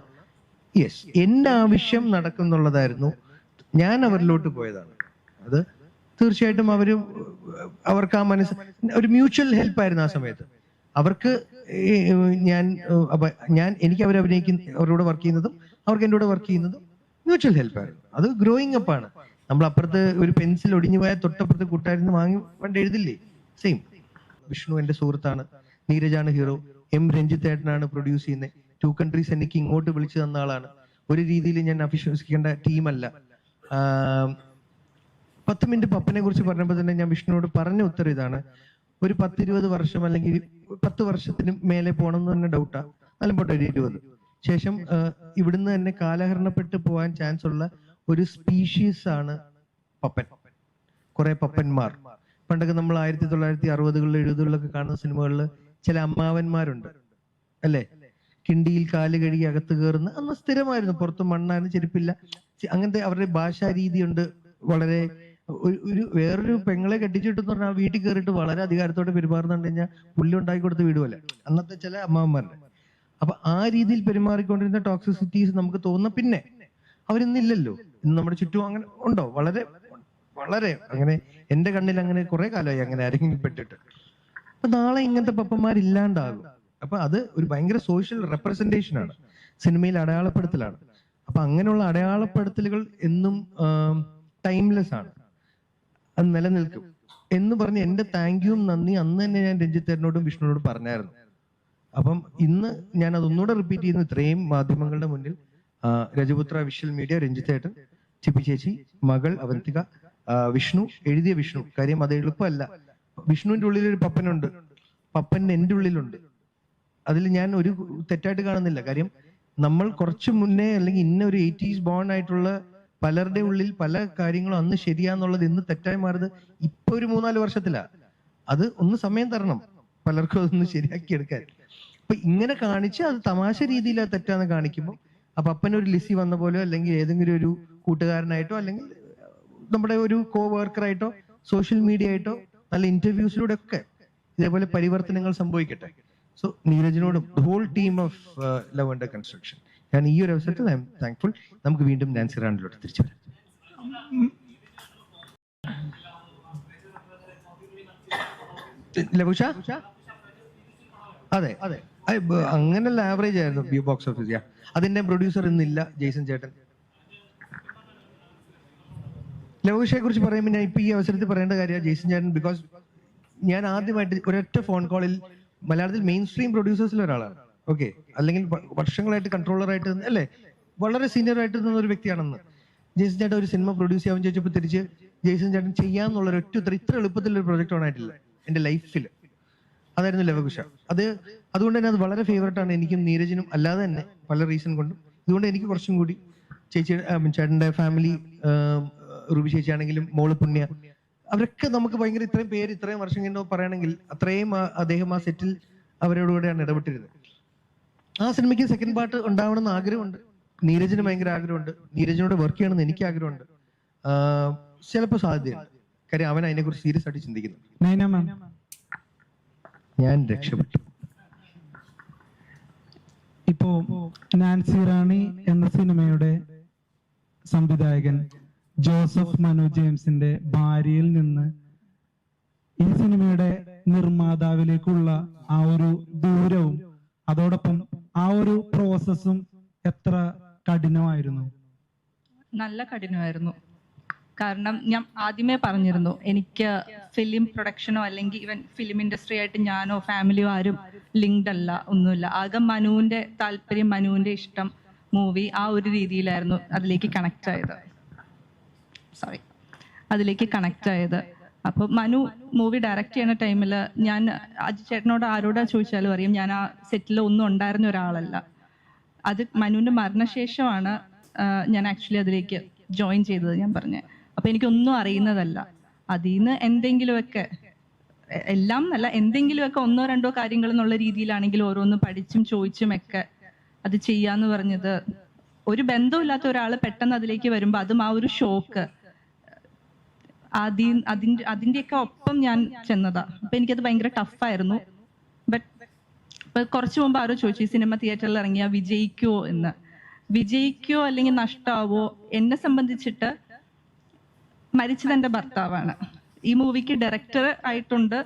യെസ്, എന്റെ ആവശ്യം നടക്കും എന്നുള്ളതായിരുന്നു. ഞാൻ അവരിലോട്ട് പോയതാണ്. അത് തീർച്ചയായിട്ടും അവർക്ക് ആ ഒരു മ്യൂച്വൽ ഹെൽപ്പായിരുന്നു ആ സമയത്ത്. അവർക്ക് എനിക്ക് അവരോട് വർക്ക് ചെയ്യുന്നതും അവർക്ക് എൻ്റെ കൂടെ വർക്ക് ചെയ്യുന്നതും മ്യൂച്വൽ ഹെൽപ്പായിരുന്നു. അത് ഗ്രോയിങ് അപ്പ് ആണ്. നമ്മൾ അപ്പുറത്ത് ഒരു പെൻസിൽ ഒടിഞ്ഞു പോയാൽ തൊട്ടപ്പുറത്ത് കൂട്ടുകാരിന്ന് വാങ്ങി പണ്ട് എഴുതില്ലേ, സെയിം. വിഷ്ണു എന്റെ സുഹൃത്താണ്, നീരജാണ് ഹീറോ, എം രഞ്ജിത്ത് ഏട്ടനാണ് പ്രൊഡ്യൂസ് ചെയ്യുന്നത്. 2 countries എനിക്ക് ഇങ്ങോട്ട് വിളിച്ചു തന്ന ആളാണ്. ഒരു രീതിയിൽ ഞാൻ അവിശ്വസിക്കേണ്ട ടീമല്ല. 10 മിനിറ്റ് പപ്പനെ കുറിച്ച് പറഞ്ഞപ്പോൾ തന്നെ ഞാൻ വിഷ്ണുവിനോട് പറഞ്ഞ ഉത്തരം ഇതാണ്. ഒരു 10-20 വർഷം അല്ലെങ്കിൽ 10 വർഷത്തിന് മേലെ പോകണം എന്ന് തന്നെ ഡൗട്ടാ. നല്ല പോട്ടെ, ഒരു 20 ശേഷം ഇവിടുന്ന് തന്നെ കാലഹരണപ്പെട്ട് പോകാൻ ചാൻസ് ഉള്ള ഒരു സ്പീഷീസ് ആണ് പപ്പൻ. കുറെ പപ്പന്മാർ പണ്ടൊക്കെ നമ്മൾ 1960-കളിൽ 70-കളിലൊക്കെ കാണുന്ന സിനിമകളിൽ ചില അമ്മാവന്മാരുണ്ട് അല്ലേ, കിണ്ടിയിൽ കാല് കഴുകി അകത്ത് കയറുന്ന. അന്ന് സ്ഥിരമായിരുന്നു, പുറത്ത് മണ്ണായിരുന്നു, ചെരുപ്പില്ല, അങ്ങനത്തെ അവരുടെ ഭാഷാ രീതിയുണ്ട്. വളരെ വേറൊരു പെങ്ങളെ കെട്ടിച്ചിട്ടെന്ന് പറഞ്ഞാൽ വീട്ടിൽ കയറിയിട്ട് വളരെ അധികാരത്തോടെ പെരുമാറുന്നുണ്ട് കഴിഞ്ഞാൽ പുല്ല് ഉണ്ടാക്കി കൊടുത്ത് വിടുവല്ല അന്നത്തെ ചില അമ്മാവന്മാരുടെ. അപ്പൊ ആ രീതിയിൽ പെരുമാറിക്കൊണ്ടിരുന്ന ടോക്സിസിറ്റീസ് നമുക്ക് തോന്നുന്ന പിന്നെ അവരിന്നില്ലല്ലോ. ഇന്ന് നമ്മുടെ ചുറ്റും അങ്ങനെ ഉണ്ടോ? വളരെ വളരെ അങ്ങനെ എന്റെ കണ്ണിൽ അങ്ങനെ കുറെ കാലമായി അങ്ങനെ ആരെങ്കിലും പെട്ടിട്ട്. അപ്പൊ നാളെ ഇങ്ങനത്തെ പപ്പന്മാരില്ലാണ്ടാകും. അപ്പൊ അത് ഒരു ഭയങ്കര സോഷ്യൽ റെപ്രസെന്റേഷൻ ആണ്, സിനിമയിൽ അടയാളപ്പെടുത്തലാണ്. അപ്പൊ അങ്ങനെയുള്ള അടയാളപ്പെടുത്തലുകൾ എന്നും ടൈംലെസ് ആണ്, അത് നിലനിൽക്കും എന്ന് പറഞ്ഞ് എന്റെ താങ്ക് യുവും നന്ദി അന്ന് തന്നെ ഞാൻ രഞ്ജിത്തേട്ടനോടും വിഷ്ണുവിനോടും പറഞ്ഞായിരുന്നു. അപ്പം ഇന്ന് ഞാൻ അതൊന്നുകൂടെ റിപ്പീറ്റ് ചെയ്യുന്നു ഇത്രയും മാധ്യമങ്ങളുടെ മുന്നിൽ. രജപുത്ര വിഷ്വൽ മീഡിയ, രഞ്ജിത്തേട്ടൻ, ചിപ്പി ചേച്ചി, മകൾ അവന്തിക, വിഷ്ണു, എഴുതിയ വിഷ്ണു. കാര്യം അത് എളുപ്പമല്ല. വിഷ്ണുവിന്റെ ഉള്ളിൽ ഒരു പപ്പനുണ്ട്, പപ്പൻ എന്റെ ഉള്ളിലുണ്ട്. അതിൽ ഞാൻ ഒരു തെറ്റായിട്ട് കാണുന്നില്ല. കാര്യം നമ്മൾ കുറച്ചു മുന്നേ അല്ലെങ്കിൽ ഇന്ന ഒരു 80s ബോൺ ആയിട്ടുള്ള പലരുടെ ഉള്ളിൽ പല കാര്യങ്ങളും അന്ന് ശരിയാന്നുള്ളത് ഇന്ന് തെറ്റായി മാറിയത് ഇപ്പൊ ഒരു 3-4 വർഷത്തിലാ. അത് ഒന്ന് സമയം തരണം പലർക്കും അതൊന്ന് ശരിയാക്കി എടുക്കാൻ. അപ്പൊ ഇങ്ങനെ കാണിച്ച് അത് തമാശ രീതിയിൽ അത് തെറ്റാന്ന് കാണിക്കുമ്പോൾ അപ്പൊ അപ്പനൊരു ലിസി വന്ന പോലെയോ അല്ലെങ്കിൽ ഏതെങ്കിലും ഒരു കൂട്ടുകാരനായിട്ടോ അല്ലെങ്കിൽ നമ്മുടെ ഒരു കോ വർക്കറായിട്ടോ സോഷ്യൽ മീഡിയ ആയിട്ടോ നല്ല ഇന്റർവ്യൂസിലൂടെ ഒക്കെ ഇതേപോലെ പരിവർത്തനങ്ങൾ സംഭവിക്കട്ടെ. സോ നീരജിനോടും whole team of Love Under Construction ഞാൻ ഈ ഒരു അവസരത്തിൽ ഐ എം താങ്ക്ഫുൾ. നമുക്ക് വീണ്ടും നാൻസി റാണിലോട്ട് തിരിച്ചു വരാം. ലഘുഷ, അതെ അതെ, അങ്ങനെയുള്ള ആവറേജ് ആയിരുന്നു ബോക്സ് ഓഫീസ്. അതിന്റെ പ്രൊഡ്യൂസർ ഇന്നില്ല, ജെയ്സൺ ചേട്ടൻ. ലഘുഷയെ കുറിച്ച് പറയുമ്പോൾ ഞാൻ ഇപ്പൊ ഈ അവസരത്തിൽ പറയേണ്ട കാര്യമാണ് ജെയ്സൺ ചേട്ടൻ. ബിക്കോസ് ഞാൻ ആദ്യമായിട്ട് ഒരൊറ്റ ഫോൺ കോളിൽ മലയാളത്തിൽ മെയിൻ സ്ട്രീം പ്രൊഡ്യൂസേഴ്സിൽ ഒരാളാണ്. ഓക്കെ, അല്ലെങ്കിൽ വർഷങ്ങളായിട്ട് കൺട്രോളറായിട്ട് അല്ലേ, വളരെ സീനിയർ ആയിട്ട് നിന്ന ഒരു വ്യക്തിയാണെന്ന്. ജെയ്സൺ ചേട്ടൻ ഒരു സിനിമ പ്രൊഡ്യൂസ് ചെയ്യാൻ ചോദിച്ചപ്പോൾ തിരിച്ച് ജെയ്സൺ ചേട്ടൻ ചെയ്യാന്നുള്ള ഒരു ഇത്ര എളുപ്പത്തിലൊരു പ്രൊജക്ട് ഓണായിട്ടില്ല എന്റെ ലൈഫിൽ. അതായിരുന്നു ലവകുശ. അതുകൊണ്ട് തന്നെ അത് വളരെ ഫേവറേറ്റ് ആണ് എനിക്കും നീരജിനും, അല്ലാതെ തന്നെ പല റീസൺ കൊണ്ടും. ഇതുകൊണ്ട് എനിക്ക് കുറച്ചും കൂടി ചേട്ടന്റെ ഫാമിലി, റുബി ചേച്ചി ആണെങ്കിലും മോള് പുണ്യ, അവരൊക്കെ നമുക്ക് ഭയങ്കര ഇത്രയും വർഷം കഴിഞ്ഞോ പറയുകയാണെങ്കിൽ അത്രയും അദ്ദേഹം ആ സെറ്റിൽ അവരോടുകൂടെയാണ് ഇടപെട്ടിരുന്നത്. ആ സിനിമയ്ക്ക് സെക്കൻഡ് പാർട്ട് ഉണ്ടാവണമെന്ന് ആഗ്രഹമുണ്ട്. നീരജിന് ഭയങ്കര ആഗ്രഹമുണ്ട്. നീരജിനോട് വർക്ക് ചെയ്യണമെന്ന് എനിക്ക് ആഗ്രഹമുണ്ട്. ചിലപ്പോൾ സാധ്യതയുണ്ട്. കാര്യം അവൻ അതിനെക്കുറിച്ച് സീരിയസ് ആയിട്ട് ചിന്തിക്കുന്നു. ഞാൻ രക്ഷപ്പെട്ടു. ഇപ്പോ നാൻസി റാണി എന്ന സിനിമയുടെ സംവിധായകൻ ജോസഫ് മനു ജെയിംസിന്റെ ഭാര്യയിൽ നിന്ന് ഈ സിനിമയുടെ നിർമ്മാതാവിലേക്കുള്ള ആ ഒരു ദൂരവും അതോടൊപ്പം ആ ഒരു പ്രോസസ്സും എത്ര കഠിനമായിരുന്നു? നല്ല കഠിനമായിരുന്നു. കാരണം ഞാൻ ആദ്യമേ പറഞ്ഞിരുന്നു, എനിക്ക് ഫിലിം പ്രൊഡക്ഷനോ അല്ലെങ്കിൽ ഈവൻ ഫിലിം ഇൻഡസ്ട്രി ആയിട്ട് ഞാനോ ഫാമിലിയോ ആരും ലിങ്ക്ഡ് അല്ല, ഒന്നുമില്ല. ആകെ മനുവിന്റെ താല്പര്യം, മനുവിന്റെ ഇഷ്ടം, മൂവി, ആ ഒരു രീതിയിലായിരുന്നു അതിലേക്ക് കണക്ട് ആയത്. അപ്പോൾ മനു മൂവി ഡയറക്റ്റ് ചെയ്യുന്ന ടൈമിൽ ഞാൻ അജി ചേട്ടനോട് ആരോടാ ചോദിച്ചാലും അറിയാം, ഞാൻ ആ സെറ്റിൽ ഒന്നും ഉണ്ടായിരുന്ന ഒരാളല്ല. അത് മനുവിന്റെ മരണശേഷമാണ് ഞാൻ ആക്ച്വലി അതിലേക്ക് ജോയിൻ ചെയ്തത്. ഞാൻ പറഞ്ഞത് അപ്പൊ എനിക്കൊന്നും അറിയുന്നതല്ല. അതിൽ നിന്ന് എന്തെങ്കിലുമൊക്കെ, എല്ലാം അല്ല, എന്തെങ്കിലുമൊക്കെ 1-2 കാര്യങ്ങൾ എന്നുള്ള രീതിയിലാണെങ്കിൽ ഓരോന്ന് പഠിച്ചും ചോദിച്ചും ഒക്കെ അത് ചെയ്യാന്ന് പറഞ്ഞത് ഒരു ബന്ധമില്ലാത്ത ഒരാൾ പെട്ടെന്ന് അതിലേക്ക് വരുമ്പോൾ അതും ആ ഒരു ഷോക്ക് അതിൻ്റെയൊക്കെ ഒപ്പം ഞാൻ ചെന്നതാ. അപ്പൊ എനിക്കത് ഭയങ്കര ടഫായിരുന്നു. ബട്ട് ഇപ്പൊ കുറച്ചു മുമ്പ് ആരോ ചോദിച്ചു ഈ സിനിമ തിയേറ്ററിൽ ഇറങ്ങിയാ വിജയിക്കുവോ എന്ന്. വിജയിക്കുവോ അല്ലെങ്കിൽ നഷ്ടമാവോ, എന്നെ സംബന്ധിച്ചിട്ട് മരിച്ചത് എൻ്റെ ഭർത്താവാണ്. ഈ മൂവിക്ക് ഡയറക്ടർ ആയിട്ടുണ്ട്,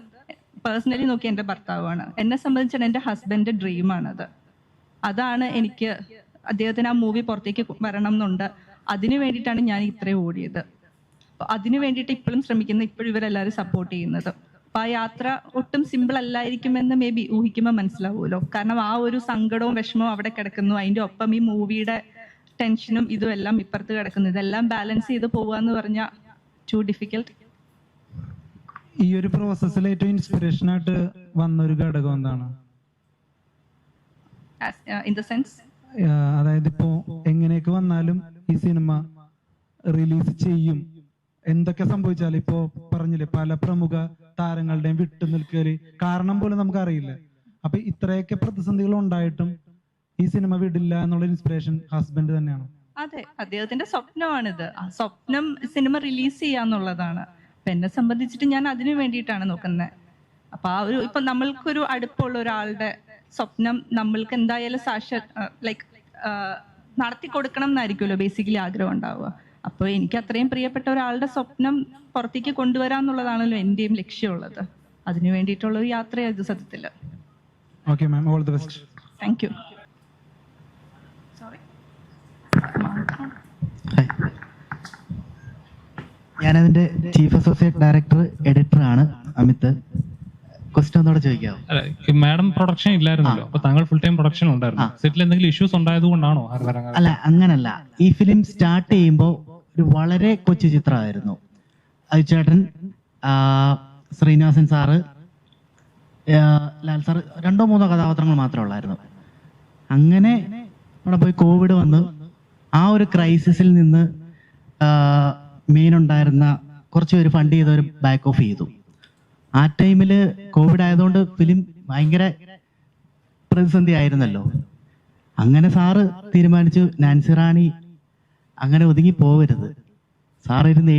പേഴ്സണലി നോക്കി എൻ്റെ ഭർത്താവാണ്. എന്നെ സംബന്ധിച്ചിട്ട് എൻ്റെ ഹസ്ബൻഡ് ഡ്രീമാണത്. അതാണ് എനിക്ക് അദ്ദേഹത്തിന് ആ മൂവി പുറത്തേക്ക് വരണം എന്നുണ്ട്. അതിനു വേണ്ടിയിട്ടാണ് ഞാൻ ഇത്രയും ഓടിയത്. അപ്പൊ അതിനു വേണ്ടിയിട്ട് ഇപ്പോഴും ശ്രമിക്കുന്ന, ഇപ്പോഴും ഇവരെല്ലാവരും സപ്പോർട്ട് ചെയ്യുന്നത്. അപ്പൊ ആ യാത്ര ഒട്ടും സിമ്പിൾ അല്ലായിരിക്കുമെന്ന് മേ ബി ഊഹിക്കുമ്പോൾ മനസ്സിലാവുമല്ലോ. കാരണം ആ ഒരു സങ്കടവും വിഷമവും അവിടെ കിടക്കുന്നു, അതിന്റെ ഒപ്പം ഈ മൂവിയുടെ ടെൻഷനും ഇതും എല്ലാം ഇപ്പുറത്ത് കിടക്കുന്നു. ഇതെല്ലാം ബാലൻസ് ചെയ്ത് പോവാന്ന് പറഞ്ഞാൽ ടു ഡിഫിക്കൽട്ട്. ഈ ഒരു പ്രോസസ്സിൽ ഏറ്റവും ഇൻസ്പിറേഷൻ ആയിട്ട് വന്ന ഒരു ഘടകം എന്താണ്? ഇൻ ദ സെൻസ്, അതായത് ഇപ്പോ എങ്ങനെയൊക്കെ വന്നാലും ഈ സിനിമ റിലീസ് ചെയ്യും, എന്തൊക്കെ സംഭവിച്ചാലും ഇപ്പോ പറഞ്ഞില്ലേ പല പ്രമുഖ താരങ്ങളുടെയും വിട്ടു നിൽക്കല് കാരണം പോലും നമുക്ക് അറിയില്ല. അപ്പൊ ഇത്രയൊക്കെ പ്രതിസന്ധികൾ ഉണ്ടായിട്ടും ഈ സിനിമ വിടില്ല എന്നുള്ള ഇൻസ്പിറേഷൻ ഹസ്ബൻഡ് തന്നെയാണ്. അതെ, അദ്ദേഹത്തിന്റെ സ്വപ്നമാണിത്. ആ സ്വപ്നം സിനിമ റിലീസ് ചെയ്യാന്നുള്ളതാണ്. അപ്പൊ എന്നെ സംബന്ധിച്ചിട്ട് ഞാൻ അതിനു വേണ്ടിയിട്ടാണ് നോക്കുന്നത്. അപ്പൊ ആ ഒരു ഇപ്പൊ നമ്മൾക്കൊരു അടുപ്പമുള്ള ഒരാളുടെ സ്വപ്നം നമ്മൾക്ക് എന്തായാലും ലൈക്ക് നടത്തി കൊടുക്കണം എന്നായിരിക്കുമല്ലോ ബേസിക്കലി ആഗ്രഹം ഉണ്ടാവുക. അപ്പോൾ എനിക്ക് അത്രയും പ്രിയപ്പെട്ട ഒരാളുടെ സ്വപ്നം പുറത്തേക്ക് കൊണ്ടുവരാന്നുള്ളതാണല്ലോ എന്റെയും ലക്ഷ്യമുള്ളത്. അതിനു വേണ്ടിയിട്ടുള്ള ഒരു യാത്രയാണ് ഇത് സത്യത്തില്. Okay ma'am, all the best. Thank you. ഞാനതിന്റെ ചീഫ് അസോസിയേറ്റ് ഡയറക്ടർ എഡിറ്റർ ആണ് അമിത്. ക്വസ്റ്റ്യൻ ഒന്നോടെ ചോദിക്കാമോ? മാഡം പ്രൊഡക്ഷൻ ഇല്ലായിരുന്നല്ലോ, അപ്പൊ താങ്കൾ ഫുൾ ടൈം പ്രൊഡക്ഷൻ ഉണ്ടായിരുന്നു. സെറ്റിൽ എന്തെങ്കിലും ഇഷ്യൂസ് ഉണ്ടായത് കൊണ്ടാണോ? അല്ല, അങ്ങനല്ല. ഈ ഫിലിം സ്റ്റാർട്ട് ചെയ്യുമ്പോൾ ഒരു വളരെ കൊച്ചു ചിത്രമായിരുന്നു. അജിച്ചേട്ടൻ, ശ്രീനിവാസൻ സാറ്, ലാൽ സാറ്, 2-3 കഥാപാത്രങ്ങൾ മാത്രമേ ഉള്ളായിരുന്നു. അങ്ങനെ അവിടെ പോയി കോവിഡ് വന്ന് ആ ഒരു ക്രൈസിസിൽ നിന്ന് മെയിൻ ഉണ്ടായിരുന്ന കുറച്ച് പേര് ഫണ്ട് ചെയ്തവർ ബാക്ക് ഓഫ് ചെയ്തു. ആ ടൈമിൽ കോവിഡ് ആയതുകൊണ്ട് ഫിലിം ഭയങ്കര പ്രതിസന്ധി ആയിരുന്നല്ലോ. അങ്ങനെ സാറ് തീരുമാനിച്ചു നാൻസി റാണി അങ്ങനെ ഒതുങ്ങി പോവരുത്. സാർ ഇരുന്ന്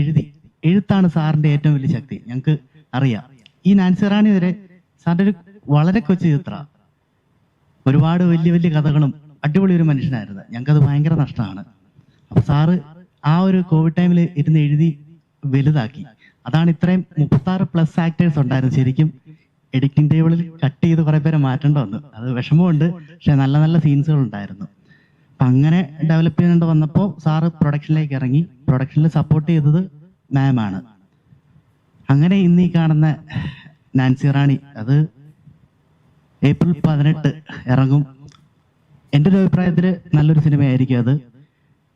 എഴുത്താണ് സാറിന്റെ ഏറ്റവും വലിയ ശക്തി, ഞങ്ങൾക്ക് അറിയാം. ഈ നാൻസി റാണി വരെ സാറിന്റെ ഒരു വളരെ കൊച്ചു ചിത്ര, ഒരുപാട് വലിയ വലിയ കഥകളും അടിപൊളി ഒരു മനുഷ്യനായിരുന്നു. ഞങ്ങൾക്കത് ഭയങ്കര നഷ്ടമാണ്. അപ്പൊ സാറ് ആ ഒരു കോവിഡ് ടൈമിൽ ഇരുന്ന് എഴുതി വലുതാക്കി. അതാണ് ഇത്രയും 36+ ആക്ടേഴ്സ് ഉണ്ടായിരുന്നു. ശരിക്കും എഡിറ്റിംഗ് ടേബിളിൽ കട്ട് ചെയ്ത് കുറെ പേരെ മാറ്റേണ്ട വന്നു. അത് വിഷമമുണ്ട്, പക്ഷെ നല്ല നല്ല സീൻസുകൾ ഉണ്ടായിരുന്നു. അപ്പൊ അങ്ങനെ ഡെവലപ്പ് ചെയ്തുകൊണ്ട് വന്നപ്പോൾ സാറ് പ്രൊഡക്ഷനിലേക്ക് ഇറങ്ങി. പ്രൊഡക്ഷനിൽ സപ്പോർട്ട് ചെയ്തത് മാം ആണ്. അങ്ങനെ ഇന്ന് ഈ കാണുന്ന നാൻസി റാണി അത് ഏപ്രിൽ 18 ഇറങ്ങും. എൻ്റെ ഒരു അഭിപ്രായത്തിൽ നല്ലൊരു സിനിമയായിരിക്കും അത്.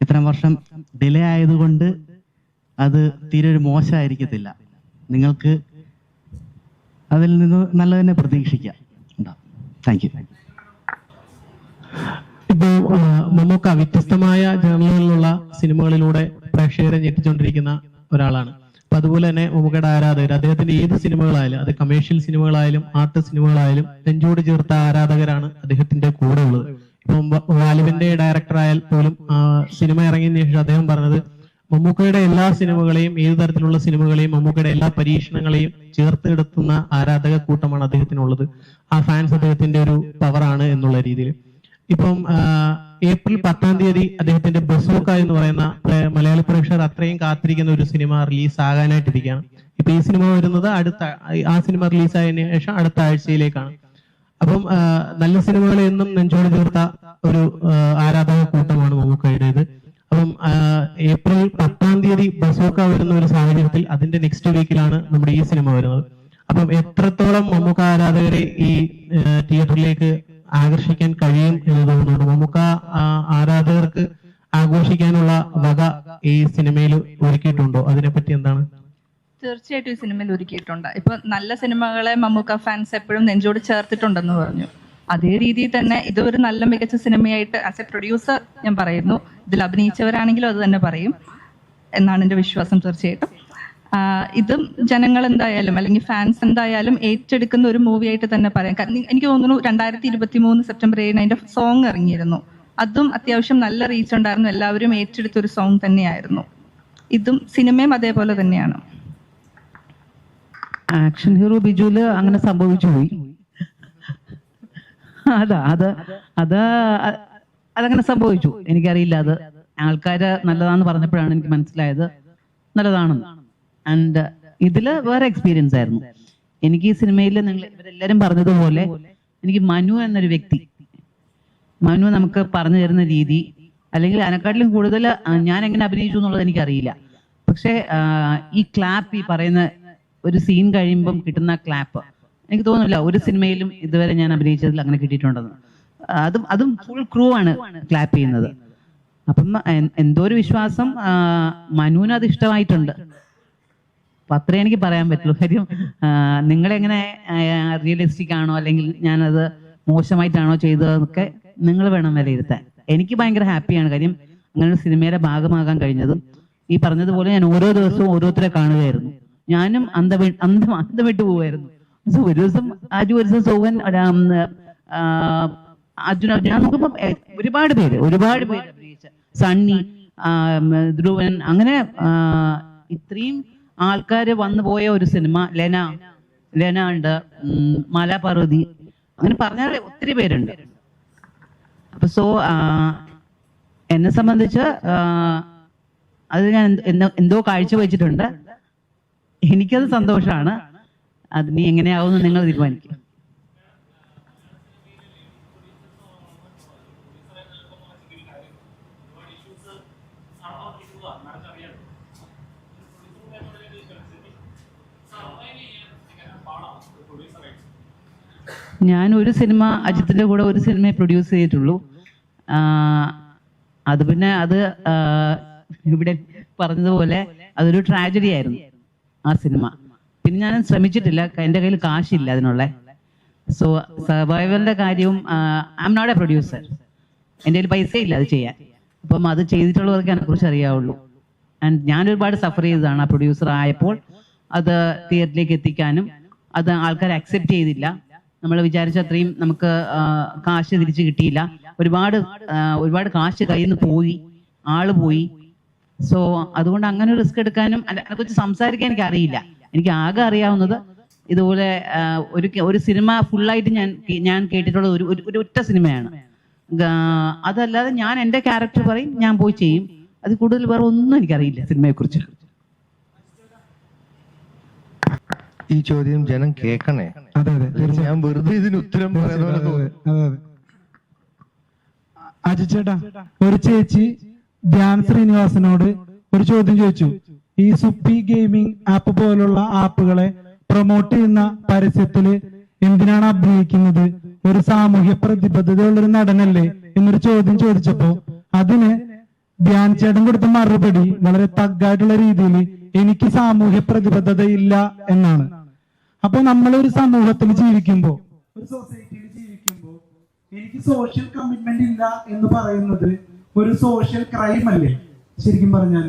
ഇത്രയും വർഷം ഡിലേ ആയതുകൊണ്ട് അത് തീരെ ഒരു മോശമായിരിക്കത്തില്ല. നിങ്ങൾക്ക് അതിൽ നിന്ന് നല്ല തന്നെ പ്രതീക്ഷിക്കാം. Thank you. ഇപ്പോൾ മമ്മൂക്ക വ്യത്യസ്തമായ ജേണലുകളിലുള്ള സിനിമകളിലൂടെ പ്രേക്ഷകരെ ഞെട്ടിച്ചുകൊണ്ടിരിക്കുന്ന ഒരാളാണ്. അപ്പൊ അതുപോലെ തന്നെ മമ്മൂക്കയുടെ ആരാധകർ, അദ്ദേഹത്തിന്റെ ഏത് സിനിമകളായാലും, അത് കമേഴ്ഷ്യൽ സിനിമകളായാലും ആർട്ട് സിനിമകളായാലും നെഞ്ചോട് ചേർത്ത ആരാധകരാണ് അദ്ദേഹത്തിന്റെ കൂടെ ഉള്ളത്. ഇപ്പം വാലിബന്റെ ഡയറക്ടർ ആയാൽ പോലും സിനിമ ഇറങ്ങിയതിനു ശേഷം അദ്ദേഹം പറഞ്ഞത് മമ്മൂക്കയുടെ എല്ലാ സിനിമകളെയും, ഏത് തരത്തിലുള്ള സിനിമകളെയും, മമ്മൂക്കയുടെ എല്ലാ പരീക്ഷണങ്ങളെയും ചേർത്ത് എടുത്തുന്ന ആരാധക കൂട്ടമാണ് അദ്ദേഹത്തിനുള്ളത്. ആ ഫാൻസ് അദ്ദേഹത്തിന്റെ ഒരു പവറാണ് എന്നുള്ള രീതിയിൽ. ഇപ്പം ഏപ്രിൽ 10 അദ്ദേഹത്തിന്റെ ബസൂക്ക എന്ന് പറയുന്ന മലയാളി പ്രേക്ഷകർ അത്രയും കാത്തിരിക്കുന്ന ഒരു സിനിമ റിലീസ് ആകാനായിട്ടിരിക്കുകയാണ്. ഇപ്പൊ ഈ സിനിമ വരുന്നത് ആ സിനിമ റിലീസായതിനു ശേഷം അടുത്ത ആഴ്ചയിലേക്കാണ്. അപ്പം നല്ല സിനിമകളെ എന്നും നെഞ്ചോട് ചേർത്ത ഒരു ആരാധക കൂട്ടമാണ് മമ്മൂക്കയുടേത്. അപ്പം ഏപ്രിൽ 10 ബസൂക്ക വരുന്ന ഒരു സാഹചര്യത്തിൽ അതിന്റെ നെക്സ്റ്റ് വീക്കിലാണ് നമ്മുടെ ഈ സിനിമ വരുന്നത്. അപ്പം എത്രത്തോളം മമ്മൂക്ക ആരാധകരെ ഈ തിയേറ്ററിലേക്ക് ആകർഷിക്കാൻ കഴിയും എന്ന് തോന്നുന്നുണ്ട്? മമ്മൂക്ക ആരാധകർക്ക് ആഘോഷിക്കാനുള്ള വക ഈ സിനിമയിൽ ഒരുക്കിയിട്ടുണ്ടോ? അതിനെപ്പറ്റി എന്താണ്? തീർച്ചയായിട്ടും ഈ സിനിമയിൽ ഒരുക്കിയിട്ടുണ്ട്. ഇപ്പൊ നല്ല സിനിമകളെ മമ്മൂക്ക ഫാൻസ് എപ്പോഴും നെഞ്ചോട് ചേർത്തിട്ടുണ്ടെന്ന് പറഞ്ഞു. അതേ രീതിയിൽ തന്നെ ഇത് ഒരു നല്ല മികച്ച സിനിമയായിട്ട് ആസ് എ പ്രൊഡ്യൂസർ ഞാൻ പറയുന്നു. ഇതിൽ അഭിനയിച്ചവരാണെങ്കിലും അത് തന്നെ പറയും എന്നാണ് എൻ്റെ വിശ്വാസം. തീർച്ചയായിട്ടും ഇതും ജനങ്ങൾ എന്തായാലും അല്ലെങ്കിൽ ഫാൻസ് എന്തായാലും ഏറ്റെടുക്കുന്ന ഒരു മൂവിയായിട്ട് തന്നെ പറയാം. എനിക്ക് തോന്നുന്നു 2023 സെപ്റ്റംബർ 7 അതിന്റെ സോങ് ഇറങ്ങിയിരുന്നു. അതും അത്യാവശ്യം നല്ല റീച്ച് ഉണ്ടായിരുന്നു, എല്ലാവരും ഏറ്റെടുത്തൊരു സോങ് തന്നെയായിരുന്നു. ഇതും സിനിമയും അതേപോലെ തന്നെയാണ്. ആക്ഷൻ ഹീറോ ബിജുവില് അങ്ങനെ സംഭവിച്ചു പോയി. അതങ്ങനെ സംഭവിച്ചു. എനിക്കറിയില്ല, അത് ആൾക്കാര് നല്ലതാന്ന് പറഞ്ഞപ്പോഴാണ് എനിക്ക് മനസ്സിലായത് നല്ലതാണെന്ന്. ആൻഡ് ഇതില് വേറെ എക്സ്പീരിയൻസ് ആയിരുന്നു എനിക്ക്. ഈ സിനിമയിൽ നിങ്ങൾ ഇവരെല്ലാരും പറഞ്ഞതുപോലെ എനിക്ക് മനു എന്നൊരു വ്യക്തി, മനു നമുക്ക് പറഞ്ഞു തരുന്ന രീതി, അല്ലെങ്കിൽ അതിനെക്കാട്ടിലും കൂടുതൽ ഞാൻ എങ്ങനെ അഭിനയിച്ചു എന്നുള്ളത് എനിക്കറിയില്ല. പക്ഷെ ഈ ക്ലാപ്പ്, ഈ പറയുന്ന ഒരു സീൻ കഴിയുമ്പം കിട്ടുന്ന ക്ലാപ്പ് എനിക്ക് തോന്നുന്നില്ല ഒരു സിനിമയിലും ഇതുവരെ ഞാൻ അഭിനയിച്ചതിൽ അങ്ങനെ കിട്ടിയിട്ടുണ്ടെന്ന്. അതും ഫുൾ ക്രൂ ആണ് ക്ലാപ്പ് ചെയ്യുന്നത്. അപ്പം എന്തോ ഒരു വിശ്വാസം മനുവിന് അത് ഇഷ്ടമായിട്ടുണ്ട്. അപ്പൊ അത്രേ എനിക്ക് പറയാൻ പറ്റുള്ളൂ. കാര്യം നിങ്ങളെങ്ങനെ റിയലിസ്റ്റിക് ആണോ അല്ലെങ്കിൽ ഞാനത് മോശമായിട്ടാണോ ചെയ്തതെന്നൊക്കെ നിങ്ങൾ വേണം വിലയിരുത്താൻ. എനിക്ക് ഭയങ്കര ഹാപ്പിയാണ് കാര്യം അങ്ങനെ ഒരു സിനിമയുടെ ഭാഗമാകാൻ കഴിഞ്ഞത്. ഈ പറഞ്ഞതുപോലെ ഞാൻ ഓരോ ദിവസവും ഓരോരുത്തരെ കാണുകയായിരുന്നു. ഞാനും അന്തം വിട്ടു പോവായിരുന്നു. ഒരു ദിവസം അജു, ഒരു ദിവസം സോവൻ, അർജുന, ഞാൻ നോക്കുമ്പോ ഒരുപാട് പേര് അഭിനയിച്ച, സണ്ണി, ധ്രുവൻ, അങ്ങനെ ഇത്രയും ആൾക്കാര് വന്നു പോയ ഒരു സിനിമ. ലെന ഉണ്ട്, മാലാ പാർവതി, അങ്ങനെ പറഞ്ഞാൽ ഒത്തിരി പേരുണ്ട്. അപ്പൊ എന്നെ സംബന്ധിച്ച് അത് ഞാൻ എന്തോ കാഴ്ചവെച്ചിട്ടുണ്ട്. എനിക്കത് സന്തോഷമാണ്. അത് നീ എങ്ങനെയാവുമെന്ന് നിങ്ങൾ തീരുമാനിക്കും. ഞാൻ ഒരു സിനിമ, അജിത്തിന്റെ കൂടെ ഒരു സിനിമയെ പ്രൊഡ്യൂസ് ചെയ്തിട്ടുള്ളൂ. അത് പിന്നെ ഇവിടെ പറഞ്ഞതുപോലെ അതൊരു ട്രാജഡി ആയിരുന്നു ആ സിനിമ. പിന്നെ ഞാൻ ശ്രമിച്ചിട്ടില്ല, എൻ്റെ കയ്യിൽ കാശില്ല അതിനുള്ള. സോ സർവൈവലിന്റെ കാര്യവും I'm not a producer, എൻ്റെ കയ്യിൽ പൈസ ഇല്ല അത് ചെയ്യാൻ. അപ്പം അത് ചെയ്തിട്ടുള്ളവർക്ക് അതിനെ കുറിച്ച് അറിയാവുള്ളൂ. ആൻഡ് ഞാൻ ഒരുപാട് സഫർ ചെയ്തതാണ് ആ പ്രൊഡ്യൂസർ ആയപ്പോൾ. അത് തിയേറ്ററിലേക്ക് എത്തിക്കാനും അത് ആൾക്കാർ അക്സെപ്റ്റ് ചെയ്തില്ല. നമ്മൾ വിചാരിച്ച അത്രയും നമുക്ക് കാശ് തിരിച്ചു കിട്ടിയില്ല. ഒരുപാട് കാശ് കയ്യിൽ നിന്ന് പോയി, ആള് പോയി. സോ അതുകൊണ്ട് അങ്ങനെ റിസ്ക് എടുക്കാനും അതിനെക്കുറിച്ച് സംസാരിക്കാൻ എനിക്ക് അറിയില്ല. എനിക്ക് ആകെ അറിയാവുന്നത് ഇതുപോലെ ഒരു സിനിമ ഫുള്ളായിട്ട് ഞാൻ കേട്ടിട്ടുള്ളത് ഒരു ഒറ്റ സിനിമയാണ്. അതല്ലാതെ ഞാൻ എൻ്റെ ക്യാരക്ടർ പറയും, ഞാൻ പോയി ചെയ്യും. അത് കൂടുതൽ വേറെ ഒന്നും എനിക്കറിയില്ല സിനിമയെ കുറിച്ച്. ഈ ചോദ്യം ജനം കേൾക്കണേ. ഞാൻ വെറുതെ ഇതിന് ഉത്തരം അജി ചേട്ടാ, ഒരു ചേച്ചി ധ്യാൻ ശ്രീനിവാസനോട് ഒരു ചോദ്യം ചോദിച്ചു. ഈ സുപ്പി ഗെയിമിംഗ് ആപ്പ് പോലുള്ള ആപ്പുകളെ പ്രൊമോട്ട് ചെയ്യുന്ന പരസ്യത്തില് എന്തിനാണ് അഭിനയിക്കുന്നത്? ഒരു സാമൂഹ്യ പ്രതിബദ്ധതയുള്ളൊരു നടനല്ലേ എന്നൊരു ചോദ്യം ചോദിച്ചപ്പോ അതിന് ധ്യാൻ ചേട്ടൻ കൊടുത്ത മറുപടി വളരെ തഗ്ഗായിട്ടുള്ള രീതിയിൽ എനിക്ക് സാമൂഹ്യ പ്രതിബദ്ധത ഇല്ല എന്നാണ്. അപ്പൊ നമ്മളൊരു സമൂഹത്തിൽ ജീവിക്കുമ്പോ, ഒരു സൊസൈറ്റിയിൽ ജീവിക്കുമ്പോ എനിക്ക് സോഷ്യൽ കമ്മിറ്റ്മെന്റ് ഇല്ല എന്ന് പറയുന്നത് ഒരു സോഷ്യൽ ക്രൈം അല്ലേ? ശരിക്കും പറഞ്ഞാൽ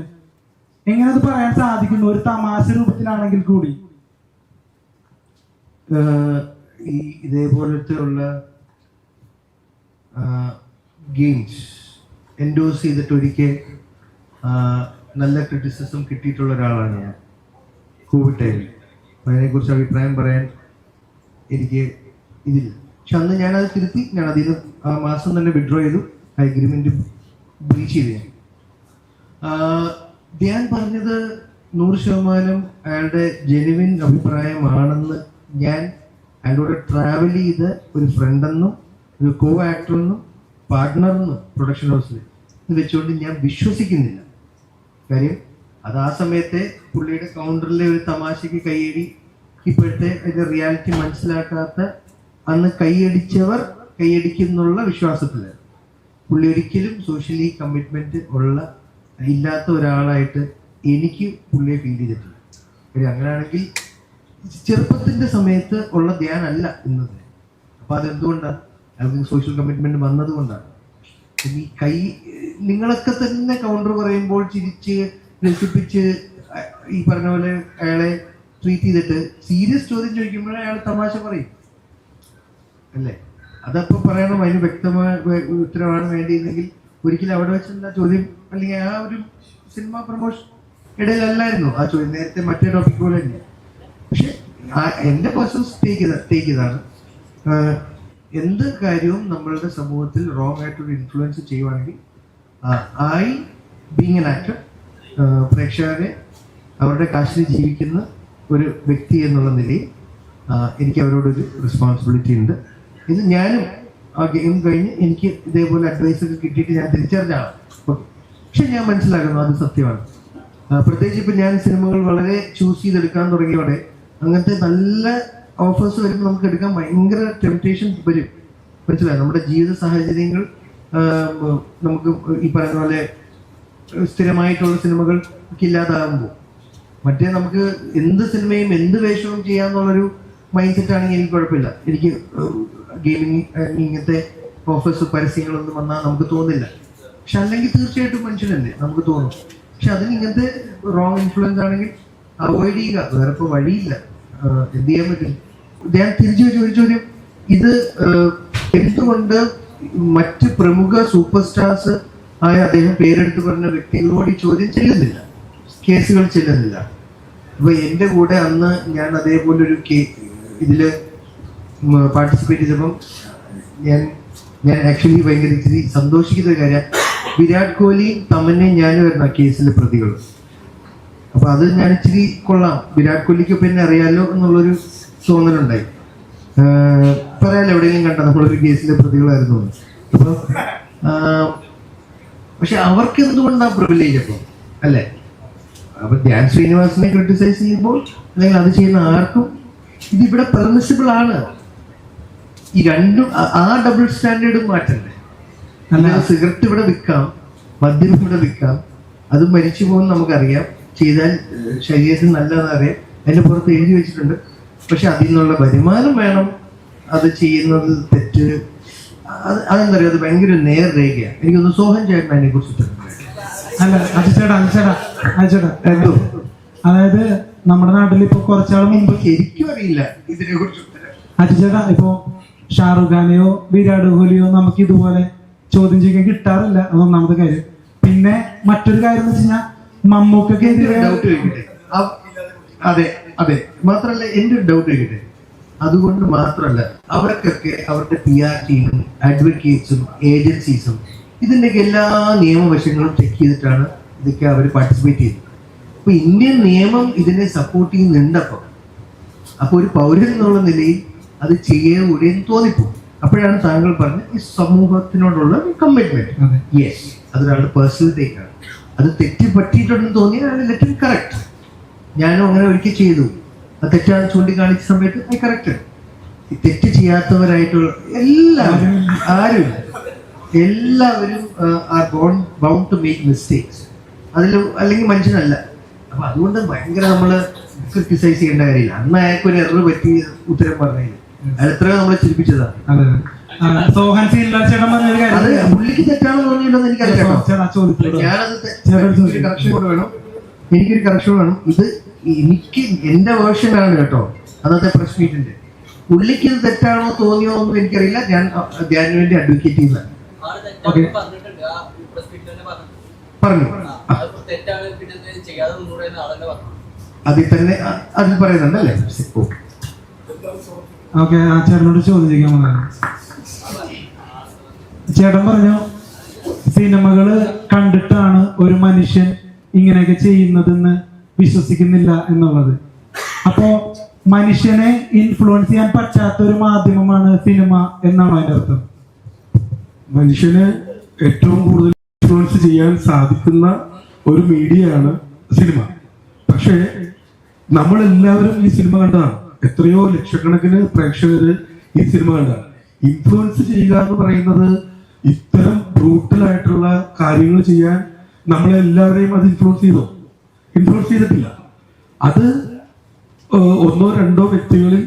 എങ്ങനെ അത് പറയാൻ സാധിക്കുന്നു? ഒരു തമാശ രൂപത്തിലാണെങ്കിൽ കൂടി. ഈ ഇതേപോലത്തെ ഉള്ള ഗെയിംസ് എൻഡോസ് ചെയ്തിട്ട് ഒരിക്കൽ നല്ല ക്രിറ്റിസിസം കിട്ടിയിട്ടുള്ള ഒരാളാണ് ഞാൻ കോവിഡ് ടൈമിൽ. അതിനെക്കുറിച്ച് അഭിപ്രായം പറയാൻ എനിക്ക് ഇതില്ല. പക്ഷെ അന്ന് ഞാനത് തിരുത്തി, ഞാൻ അതിന് ആ മാസം തന്നെ വിഡ്രോ ചെയ്തു, അഗ്രിമെന്റ് ബ്രീച്ച് ചെയ്തു. ധ്യാൻ പറഞ്ഞത് 100% അയാളുടെ ജെനുവിൻ അഭിപ്രായമാണെന്ന് ഞാൻ അയാളോട് ട്രാവൽ ചെയ്ത് ഒരു ഫ്രണ്ടെന്നും ഒരു കോ ആക്ടറെന്നും പാർട്ട്ണറെന്നും പ്രൊഡക്ഷൻ ഹൗസിൽ വെച്ചുകൊണ്ട് ഞാൻ വിശ്വസിക്കുന്നില്ല. കാര്യം അത് ആ സമയത്തെ പുള്ളിയുടെ കൗണ്ടറിലെ ഒരു തമാശയ്ക്ക് കൈയടി, ഇപ്പോഴത്തെ അതിന്റെ റിയാലിറ്റി മനസ്സിലാക്കാത്ത അന്ന് കൈയടിച്ചവർ കൈയടിക്കുന്നുള്ള വിശ്വാസത്തിലാണ്. പുള്ളി ഒരിക്കലും സോഷ്യലി കമ്മിറ്റ്മെന്റ് ഇല്ലാത്ത ഒരാളായിട്ട് എനിക്ക് പുള്ളിയെ ഫീൽ ചെയ്തിട്ടില്ല. അങ്ങനെയാണെങ്കിൽ ചെറുപ്പത്തിന്റെ സമയത്ത് ഉള്ള ധ്യാനല്ല ഇന്നത്. അപ്പൊ അതെന്തുകൊണ്ടാണ്? അയാൾക്ക് സോഷ്യൽ കമ്മിറ്റ്മെന്റ് വന്നത് കൊണ്ടാണ്. ഈ നിങ്ങളൊക്കെ തന്നെ കൗണ്ടർ പറയുമ്പോൾ ചിരിച്ച് രസിപ്പിച്ച് ഈ പറഞ്ഞ പോലെ അയാളെ ട്രീറ്റ് ചെയ്തിട്ട് സീരിയസ് ചോദ്യം ചോദിക്കുമ്പോഴേ അയാൾ തമാശ പറയും അല്ലേ? അതപ്പോൾ പറയണം, അതിന് വ്യക്തമായ ഉത്തരവാണ് വേണ്ടിയിരുന്നെങ്കിൽ ഒരിക്കലും അവിടെ വെച്ചുള്ള ചോദ്യം അല്ലെങ്കിൽ ആ ഒരു സിനിമ പ്രൊമോഷൻ ഇടയിലല്ലായിരുന്നു ആ ചോദ്യം. നേരത്തെ മറ്റേ ടോപ്പിക് പോലെ തന്നെ. പക്ഷെ എൻ്റെ പേഴ്സണൽ ടേക്ക് ഇതാണ്, എന്ത് കാര്യവും നമ്മളുടെ സമൂഹത്തിൽ റോങ് ആയിട്ടൊരു ഇൻഫ്ലുവൻസ് ചെയ്യുവാണെങ്കിൽ ബീങ് എൻ ആക്ടർ, പ്രേക്ഷകരെ അവരുടെ കാശിൽ ജീവിക്കുന്ന ഒരു വ്യക്തി എന്നുള്ള നിലയിൽ എനിക്ക് അവരോടൊരു റെസ്പോൺസിബിലിറ്റി ഉണ്ട്. ഇത് ഞാനും ആ ഗെയിം കഴിഞ്ഞ് എനിക്ക് ഇതേപോലെ അഡ്വൈസൊക്കെ കിട്ടിയിട്ട് ഞാൻ തിരിച്ചറിഞ്ഞാണ്. പക്ഷെ ഞാൻ മനസ്സിലാക്കുന്നു അത് സത്യമാണ്. പ്രത്യേകിച്ച് ഇപ്പം ഞാൻ സിനിമകൾ വളരെ ചൂസ് ചെയ്തെടുക്കാൻ തുടങ്ങിയോടെ അങ്ങനത്തെ നല്ല ഓഫേഴ്സ് വരുമ്പോൾ നമുക്ക് എടുക്കാൻ ഭയങ്കര ടെംപ്റ്റേഷൻ വരും. മനസ്സിലായി, നമ്മുടെ ജീവിത സാഹചര്യങ്ങൾ നമുക്ക് ഈ പറയുന്ന പോലെ സ്ഥിരമായിട്ടുള്ള സിനിമകൾ ഇല്ലാതാകുമ്പോൾ മറ്റേ നമുക്ക് എന്ത് സിനിമയും എന്ത് വേഷവും ചെയ്യാന്നുള്ളൊരു മൈൻഡ് സെറ്റ് ആണെങ്കിൽ എനിക്ക് കുഴപ്പമില്ല. എനിക്ക് ഗെയിമിങ് ഇങ്ങനത്തെ ഓഫേഴ്സ് പരസ്യങ്ങളൊന്നും വന്നാൽ നമുക്ക് തോന്നില്ല. പക്ഷെ അല്ലെങ്കിൽ തീർച്ചയായിട്ടും മനുഷ്യനല്ലേ, നമുക്ക് തോന്നും. പക്ഷെ അതിന് ഇങ്ങനത്തെ റോങ് ഇൻഫ്ലുവൻസ് ആണെങ്കിൽ അവോയ്ഡ് ചെയ്യുക, വേറെ ഇപ്പോൾ വഴിയില്ല. എന്ത് ചെയ്യാൻ പറ്റും? ഞാൻ തിരിച്ചു വെച്ച ഒരു ചോദ്യം, ഇത് എന്തുകൊണ്ട് മറ്റ് പ്രമുഖ സൂപ്പർ സ്റ്റാർസ് ആയ അദ്ദേഹം പേരെടുത്ത് പറഞ്ഞ വ്യക്തികളോട് ഈ ചോദ്യം ചെല്ലുന്നില്ല, കേസുകൾ ചെല്ലുന്നില്ല? അപ്പൊ എൻ്റെ കൂടെ അന്ന് ഞാൻ അതേപോലെ ഒരു ഇതിൽ പാർട്ടിസിപ്പേറ്റ് ചെയ്തപ്പം ഞാൻ ആക്ച്വലി ഭയങ്കര ഇച്ചിരി സന്തോഷിക്കുന്ന ഒരു കാര്യം, വിരാട് കോഹ്ലിയും തമന്നയും ഞാനും വരുന്ന കേസിലെ പ്രതികൾ. അപ്പൊ അത് ഞാൻ ഇച്ചിരി കൊള്ളാം, വിരാട് കോഹ്ലിക്ക് പിന്നെ അറിയാലോ എന്നുള്ളൊരു തോന്നലുണ്ടായി. പറയാലോ എവിടെയെങ്കിലും കണ്ട നമ്മളൊരു കേസിലെ പ്രതികളായിരുന്നു. അപ്പൊ പക്ഷെ അവർക്ക് എന്തുകൊണ്ടാണ് പ്രിവിലേജ് അപ്പം, അല്ലേ? അപ്പൊ ധ്യാൻ ശ്രീനിവാസിനെ ക്രിട്ടിസൈസ് ചെയ്യുമ്പോൾ അല്ലെങ്കിൽ അത് ചെയ്യുന്ന ആർക്കും ഇതിവിടെ പെർമിസിബിൾ ആണ്. ഈ രണ്ടും ആ ഡബിൾ സ്റ്റാൻഡേർഡും മാറ്റണ്ടേ? അല്ലാതെ സിഗരറ്റ് ഇവിടെ വിൽക്കാം, മദ്യം ഇവിടെ വിൽക്കാം, അത് മരിച്ചു പോകുന്ന നമുക്കറിയാം, ചെയ്താൽ ശരീരത്തിന് നല്ലതെന്ന് അറിയാം, അതിൻ്റെ പുറത്ത് എഴുതി വെച്ചിട്ടുണ്ട്. പക്ഷെ അതിൽ നിന്നുള്ള വരുമാനം വേണം, അത് ചെയ്യുന്നത് തെറ്റ്. അതെന്താ പറയുക, അത് ഭയങ്കര നേർരേഖയാണ്. എനിക്കൊന്ന് സോഹൻ ചേട്ടൻ അതിനെ കുറിച്ച് എന്തോ, അതായത് നമ്മുടെ നാട്ടിൽ ഇപ്പൊ കുറച്ചാൾ മുമ്പ് ശരിക്കും അറിയില്ല ഇതിനെ കുറിച്ച്. അജിച്ചേട്ടാ, ഇപ്പൊ ഷാറുഖ് ഖാനെയോ വിരാട് കോഹ്ലിയോ നമുക്ക് ഇതുപോലെ ചോദ്യം ചെയ്യാൻ കിട്ടാറില്ല, അതൊന്നാമത്തെ കാര്യം. പിന്നെ മറ്റൊരു കാര്യം എന്ന് വെച്ച് കഴിഞ്ഞാൽ മമ്മൂക്കൊക്കെ ഡൗട്ട് ചോദിക്കട്ടെ? അതെ അതെ, മാത്രല്ല എൻ്റെ ഒരു ഡൗട്ട് ചോദിക്കട്ടെ, അതുകൊണ്ട് മാത്രമല്ല അവർക്കൊക്കെ അവരുടെ PR ടീമും അഡ്വക്കേറ്റ്സും ഏജൻസീസും ഇതിൻ്റെയൊക്കെ എല്ലാ നിയമവശങ്ങളും ചെക്ക് ചെയ്തിട്ടാണ് ഇതൊക്കെ അവർ പാർട്ടിസിപ്പേറ്റ് ചെയ്യുന്നത്. അപ്പൊ ഇന്ത്യൻ നിയമം ഇതിനെ സപ്പോർട്ട് ചെയ്യുന്നുണ്ടപ്പം, അപ്പൊ ഒരു പൗരൻ എന്നുള്ള നിലയിൽ അത് ചെയ്യൂടെ എന്ന് തോന്നിപ്പോകും. അപ്പോഴാണ് താങ്കൾ പറഞ്ഞ ഈ സമൂഹത്തിനോടുള്ള കമ്മിറ്റ്മെന്റ്. യെസ്, അതൊരാളുടെ പേഴ്സണൽ ടേക്കാണ്. അത് തെറ്റി പറ്റിയിട്ടുണ്ടെന്ന് തോന്നിയാൽ ലെറ്റ് ഇറ്റ് കറക്റ്റ്. ഞാനും അങ്ങനെ ഒരിക്കൽ ചെയ്തു, അത് തെറ്റാണ് ചൂണ്ടിക്കാണിച്ച സമയത്ത് ഐ കറക്റ്റ്. തെറ്റ് ചെയ്യാത്തവരായിട്ടുള്ള എല്ലാവരും, ആരും എല്ലാവരും are bound to make mistakes. അതിൽ അല്ലെങ്കിൽ മനുഷ്യനല്ല. അപ്പൊ അതുകൊണ്ട് ഭയങ്കര നമ്മള് ക്രിട്ടിസൈസ് ചെയ്യേണ്ട കാര്യമില്ല. അന്ന് അയാൾക്ക് ഒരു എറർ പറ്റി ഉത്തരം പറഞ്ഞില്ല, അയാൾ എത്രയോ നമ്മളെ ചിരിപ്പിച്ചതാണ്. അത് പുള്ളിക്ക് തെറ്റാണെന്ന് തോന്നിയില്ലെന്ന് എനിക്കറിയാം. ഞാനത് കറക്ഷൻ കൂടെ വേണം, എനിക്കൊരു കറക്ഷൻ വേണം. ഇത് എനിക്ക് എന്റെ വേർഷനാണ് കേട്ടോ, അന്നത്തെ പ്രസ് മീറ്റിന്റെ. പുള്ളിക്ക് ഇത് തെറ്റാണോ തോന്നിയോ ഒന്നും എനിക്കറിയില്ല. ഞാൻ ധ്യാനു വേണ്ടി അഡ്വക്കേറ്റ് ചെയ്യുന്നതാണ്. പറഞ്ഞു അതിൽ തന്നെ അതിൽ പറയുന്നുണ്ടല്ലേ? ഓക്കെ, ആ ചേട്ടനോട് ചോദിക്കാൻ വന്നതാണ്. ചേട്ടൻ പറഞ്ഞു സിനിമകള് കണ്ടിട്ടാണ് ഒരു മനുഷ്യൻ ഇങ്ങനെയൊക്കെ ചെയ്യുന്നതെന്ന് വിശ്വസിക്കുന്നില്ല എന്നുള്ളത്. അപ്പോ മനുഷ്യനെ ഇൻഫ്ലുവൻസ് ചെയ്യാൻ പറ്റാത്ത ഒരു മാധ്യമമാണ് സിനിമ എന്നാണോ അതിന്റെ അർത്ഥം? മനുഷ്യന് ഏറ്റവും കൂടുതൽ ഇൻഫ്ലുവൻസ് ചെയ്യാൻ സാധിക്കുന്ന ഒരു മീഡിയയാണ് സിനിമ. പക്ഷേ നമ്മളെല്ലാവരും ഈ സിനിമ കണ്ടതാണ്. എത്രയോ ലക്ഷക്കണക്കിന് പ്രേക്ഷകര് ഈ സിനിമ കണ്ടതാണ്. ഇൻഫ്ലുവൻസ് ചെയ്യുക എന്ന് പറയുന്നത് ഇത്തരം ബ്രൂട്ടലായിട്ടുള്ള കാര്യങ്ങൾ ചെയ്യാൻ നമ്മളെല്ലാവരെയും അത് ഇൻഫ്ലുവൻസ് ചെയ്തിട്ടില്ല. അത് ഒന്നോ രണ്ടോ വ്യക്തികളിൽ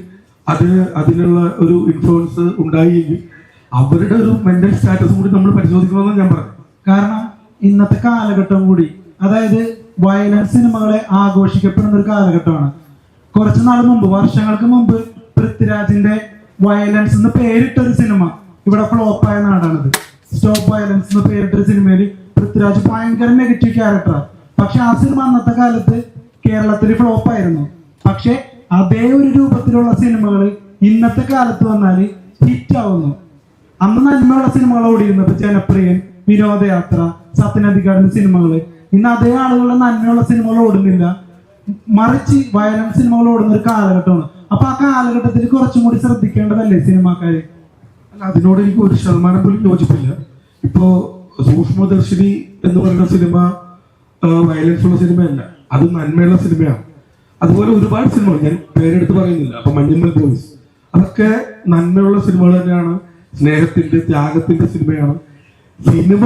അതിനുള്ള ഒരു ഇൻഫ്ലുവൻസ് ഉണ്ടായെങ്കിൽ അവരുടെ ഒരു മെന്റൽ സ്റ്റാറ്റസ് കൂടി നമ്മൾ പരിശോധിക്കണമെന്ന് ഞാൻ പറഞ്ഞു. കാരണം ഇന്നത്തെ കാലഘട്ടം കൂടി, അതായത് വയലൻസ് സിനിമകളെ ആഘോഷിക്കപ്പെടുന്ന ഒരു കാലഘട്ടമാണ്. കുറച്ചു നാൾ മുമ്പ്, വർഷങ്ങൾക്ക് മുമ്പ് പൃഥ്വിരാജിന്റെ വയലൻസ് എന്ന് പേരിട്ടൊരു സിനിമ ഇവിടെ ഫ്ലോപ്പായ നാടാണിത്. സ്റ്റോപ്പ് വയലൻസ് എന്ന് പേരിട്ടൊരു സിനിമയിൽ പൃഥ്വിരാജ് ഭയങ്കര നെഗറ്റീവ് ക്യാരക്ടറാണ്. പക്ഷെ ആ സിനിമ അന്നത്തെ കാലത്ത് കേരളത്തിൽ ഫ്ലോപ്പായിരുന്നു. പക്ഷെ അതേ ഒരു രൂപത്തിലുള്ള സിനിമകൾ ഇന്നത്തെ കാലത്ത് വന്നാൽ ഹിറ്റ് ആവുന്നു. അന്ന് നന്മയുള്ള സിനിമകൾ ഓടിയിരുന്നു. ഇപ്പൊ ജനപ്രിയൻ, വിനോദയാത്ര, സത്യനന്ദിക്കാടിന്റെ സിനിമകൾ. ഇന്ന് അതേ ആളുകളുടെ നന്മയുള്ള സിനിമകൾ ഓടുന്നില്ല, മറിച്ച് വയലൻസ് സിനിമകൾ ഓടുന്ന ഒരു കാലഘട്ടമാണ്. അപ്പൊ ആ കാലഘട്ടത്തിൽ കുറച്ചും കൂടി ശ്രദ്ധിക്കേണ്ടതല്ലേ സിനിമാക്കാര്? അതിനോട് എനിക്ക് 1% പോലും യോജിപ്പില്ല. ഇപ്പോ സൂക്ഷ്മദർശിനി എന്ന് പറയുന്ന സിനിമ വയലൻസ് ഉള്ള സിനിമയല്ല, അത് നന്മയുള്ള സിനിമയാണ്. അതുപോലെ ഒരുപാട് സിനിമകൾ ഞാൻ പേരെടുത്ത് പറയുന്നില്ല. അപ്പൊ മഞ്ഞമ്മൽ ബോയ്സ്, അതൊക്കെ നന്മയുള്ള സിനിമകൾ തന്നെയാണ്, സ്നേഹത്തിന്റെ ത്യാഗത്തിന്റെ സിനിമയാണ്. സിനിമ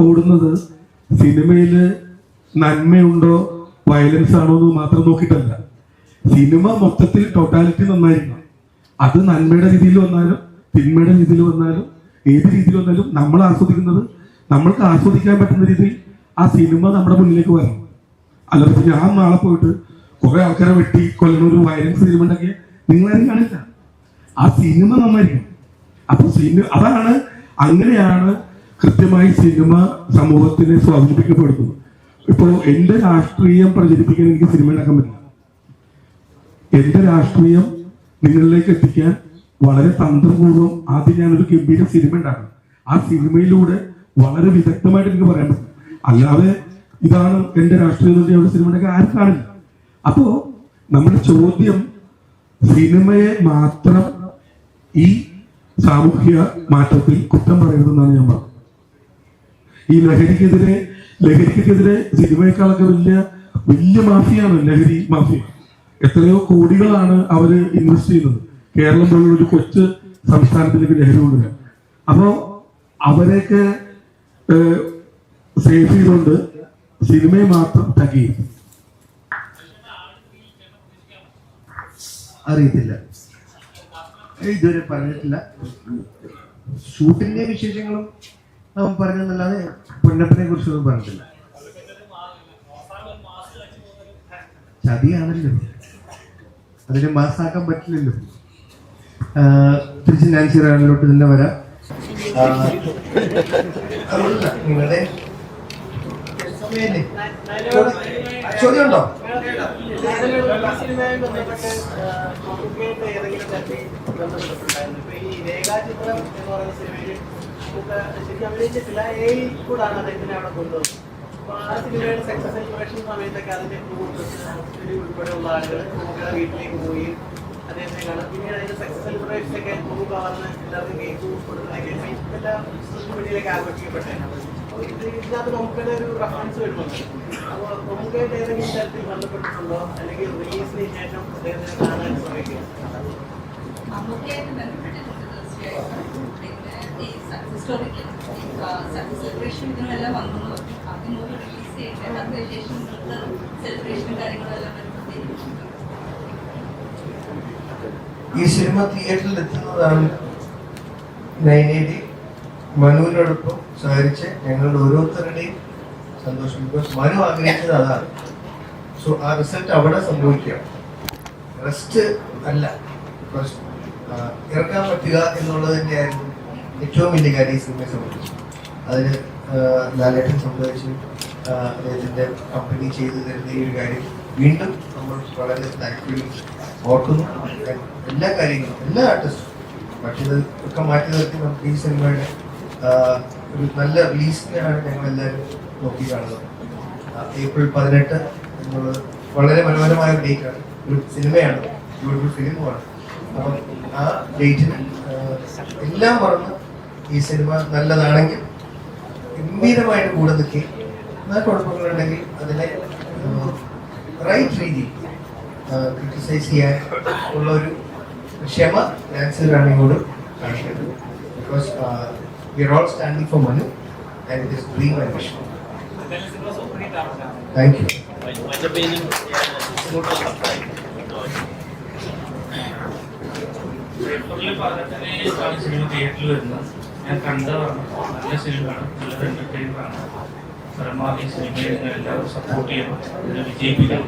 ഓടുന്നത് സിനിമയില് നന്മയുണ്ടോ വയലൻസ് ആണോ എന്ന് മാത്രം നോക്കിയിട്ടല്ല. സിനിമ മൊത്തത്തിൽ ടോട്ടാലിറ്റി നന്നായിരിക്കണം. അത് നന്മയുടെ രീതിയിൽ വന്നാലും തിന്മയുടെ രീതിയിൽ വന്നാലും ഏത് രീതിയിൽ വന്നാലും നമ്മൾക്ക് ആസ്വദിക്കാൻ പറ്റുന്ന രീതിയിൽ ആ സിനിമ നമ്മുടെ മുന്നിലേക്ക് വരണം. അല്ലാതെ ഞാൻ നാളെ പോയിട്ട് കുറെ ആൾക്കാരെ വെട്ടി കൊല്ലുന്ന ഒരു വയലൻസ് സിനിമ ഉണ്ടെങ്കിൽ നിങ്ങളാരും കാണില്ല. ആ സിനിമ നന്നായിരിക്കും. അപ്പൊ അങ്ങനെയാണ് കൃത്യമായി സിനിമ സമൂഹത്തിനെ സ്വാധീനിക്കപ്പെടുന്നത്. ഇപ്പോ എന്റെ രാഷ്ട്രീയം പ്രചരിപ്പിക്കാൻ എനിക്ക് സിനിമ ഉണ്ടാക്കാൻ പറ്റില്ല. എന്റെ രാഷ്ട്രീയം നിങ്ങളിലേക്ക് എത്തിക്കാൻ വളരെ തന്ത്രപൂർവ്വം ആദ്യം ഞാനൊരു ഗംഭീര സിനിമ ഉണ്ടാക്കണം. ആ സിനിമയിലൂടെ വളരെ വിദഗ്ധമായിട്ട് എനിക്ക് പറയാൻ പറ്റും. അല്ലാതെ ഇതാണ് എന്റെ രാഷ്ട്രീയം സിനിമ ഉണ്ടാക്കാൻ ആരും കാണില്ല. അപ്പോ നമ്മുടെ ചോദ്യം സിനിമയെ മാത്രം ഈ സാമൂഹ്യ മാറ്റത്തിൽ കുറ്റം പറയരുതെന്നാണ് ഞാൻ പറഞ്ഞത്. ഈ ലഹരിക്കെതിരെ സിനിമയെക്കാളൊക്കെ വലിയ മാഫിയാണ് ലഹരി മാഫിയ. എത്രയോ കോടികളാണ് അവര് ഇൻവെസ്റ്റ് ചെയ്യുന്നത് കേരളം പോലുള്ള ഒരു കൊച്ചു സംസ്ഥാനത്തിലേക്ക് ലഹരി കൊണ്ടുവരാൻ. അപ്പോ അവരെയൊക്കെ സേഫ് ചെയ്തുകൊണ്ട് സിനിമയെ മാത്രം തകയും. അറിയത്തില്ല, ഇതുവരെ പറഞ്ഞിട്ടില്ല. ഷൂട്ടിന്റെ വിശേഷങ്ങളും അവൻ പറഞ്ഞെന്നല്ലാതെ പൊന്നപ്പനെ കുറിച്ചൊന്നും പറഞ്ഞിട്ടില്ല. ചതിയാണല്ലോ, അതിനെ മാസാക്കാൻ പറ്റില്ലല്ലോ. തിരിച്ച് നാൻസി റാണിലോട്ട് തന്നെ വരാം. നിങ്ങളുടെ സമയല്ലേ, ചോദ്യം ഉണ്ടോ? ഉൾപ്പെടെയുള്ള ആളുകൾ നമുക്ക് വീട്ടിലേക്ക് പോയി അദ്ദേഹത്തെ കാണാം. പിന്നീട് അതിന്റെ സക്സസ് സെലിബ്രേഷൻ ഒക്കെ നമുക്ക് വന്ന് എല്ലാവർക്കും കേക്ക് കൊടുക്കുന്നതൊക്കെ എല്ലാം സോഷ്യൽ മീഡിയയിലേക്ക് ആഘോഷിക്കപ്പെട്ടേനെ. അപ്പോൾ ഇതിനകത്ത് നമുക്ക് ഒരു റെഫറൻസ് വരുന്നുണ്ട്. അപ്പോൾ നമുക്കായിട്ട് ഏതെങ്കിലും തരത്തിൽ ബന്ധപ്പെട്ടിട്ടുണ്ടോ, അല്ലെങ്കിൽ റിലീസിന് ശേഷം അദ്ദേഹത്തിനെ കാണാൻ ശ്രമിക്കുക? ഈ സിനിമ തിയേറ്ററിൽ എത്തുന്നതാണ് 980 മനുവിനോടൊപ്പം സഹകരിച്ച് ഞങ്ങളുടെ ഓരോരുത്തരുടെയും സന്തോഷം. ബിക്കോസ് മനു ആഗ്രഹിച്ചത് അതാണ്. സോ ആ റിസൾട്ട് അവിടെ സംഭവിക്കുകയാണ്. റെസ്റ്റ് അല്ല, ഇറക്കാൻ പറ്റുക എന്നുള്ളത് തന്നെയായിരുന്നു ഏറ്റവും വലിയ കാര്യം ഈ സിനിമയെ സംബന്ധിച്ചു. അതിന് ലാലേട്ടൻ സംബന്ധിച്ച് അദ്ദേഹത്തിന്റെ കമ്പനി ചെയ്തു തരുന്ന ഈ ഒരു കാര്യം വീണ്ടും നമ്മൾ വളരെ താങ്ക്ഫുള്ളി ഓർക്കുന്നു. എല്ലാ കാര്യങ്ങളും എല്ലാ ആർട്ടിസ്റ്റും മറ്റേത് ഒക്കെ മാറ്റി നിർത്തി നമുക്ക് ഈ സിനിമയുടെ ഒരു നല്ല റിലീസിനെയാണ് ഞങ്ങൾ എല്ലാവരും നോക്കി കാണുന്നത്. ഏപ്രിൽ 18 എന്നുള്ളത് വളരെ മനോഹരമായ ഒരു ഡേറ്റാണ്. ഒരു സിനിമയാണ്, ബ്യൂട്ടിഫുൾ ഫിലിമുമാണ്. അപ്പം ആ ഡേറ്റിന് എല്ലാം മറന്ന് ഈ സിനിമ നല്ലതാണെങ്കിൽ ഗംഭീരമായിട്ട് കൂടെ നിൽക്കുകയും എന്നാൽ കുഴപ്പങ്ങളുണ്ടെങ്കിൽ അതിനെ റൈറ്റ് രീതിയിൽ ക്രിറ്റിസൈസ് ചെയ്യാൻ ഉള്ള ഒരു ക്ഷമ നാൻസി റാണിയോട് കാണിക്കുന്നത്. Because we are all standing four Manu and it is dream and vision. Thank you. Cinema തിയേറ്ററിൽ വരുന്നത് ഞാൻ കണ്ടതാണ്. നല്ല സിനിമയാണ്, നല്ലൊരു എന്റർടൈനറാണ്. പരമാവധി സിനിമയെ എല്ലാവരും സപ്പോർട്ട് ചെയ്യണം, ഇതിനെ വിജയിപ്പിക്കണം.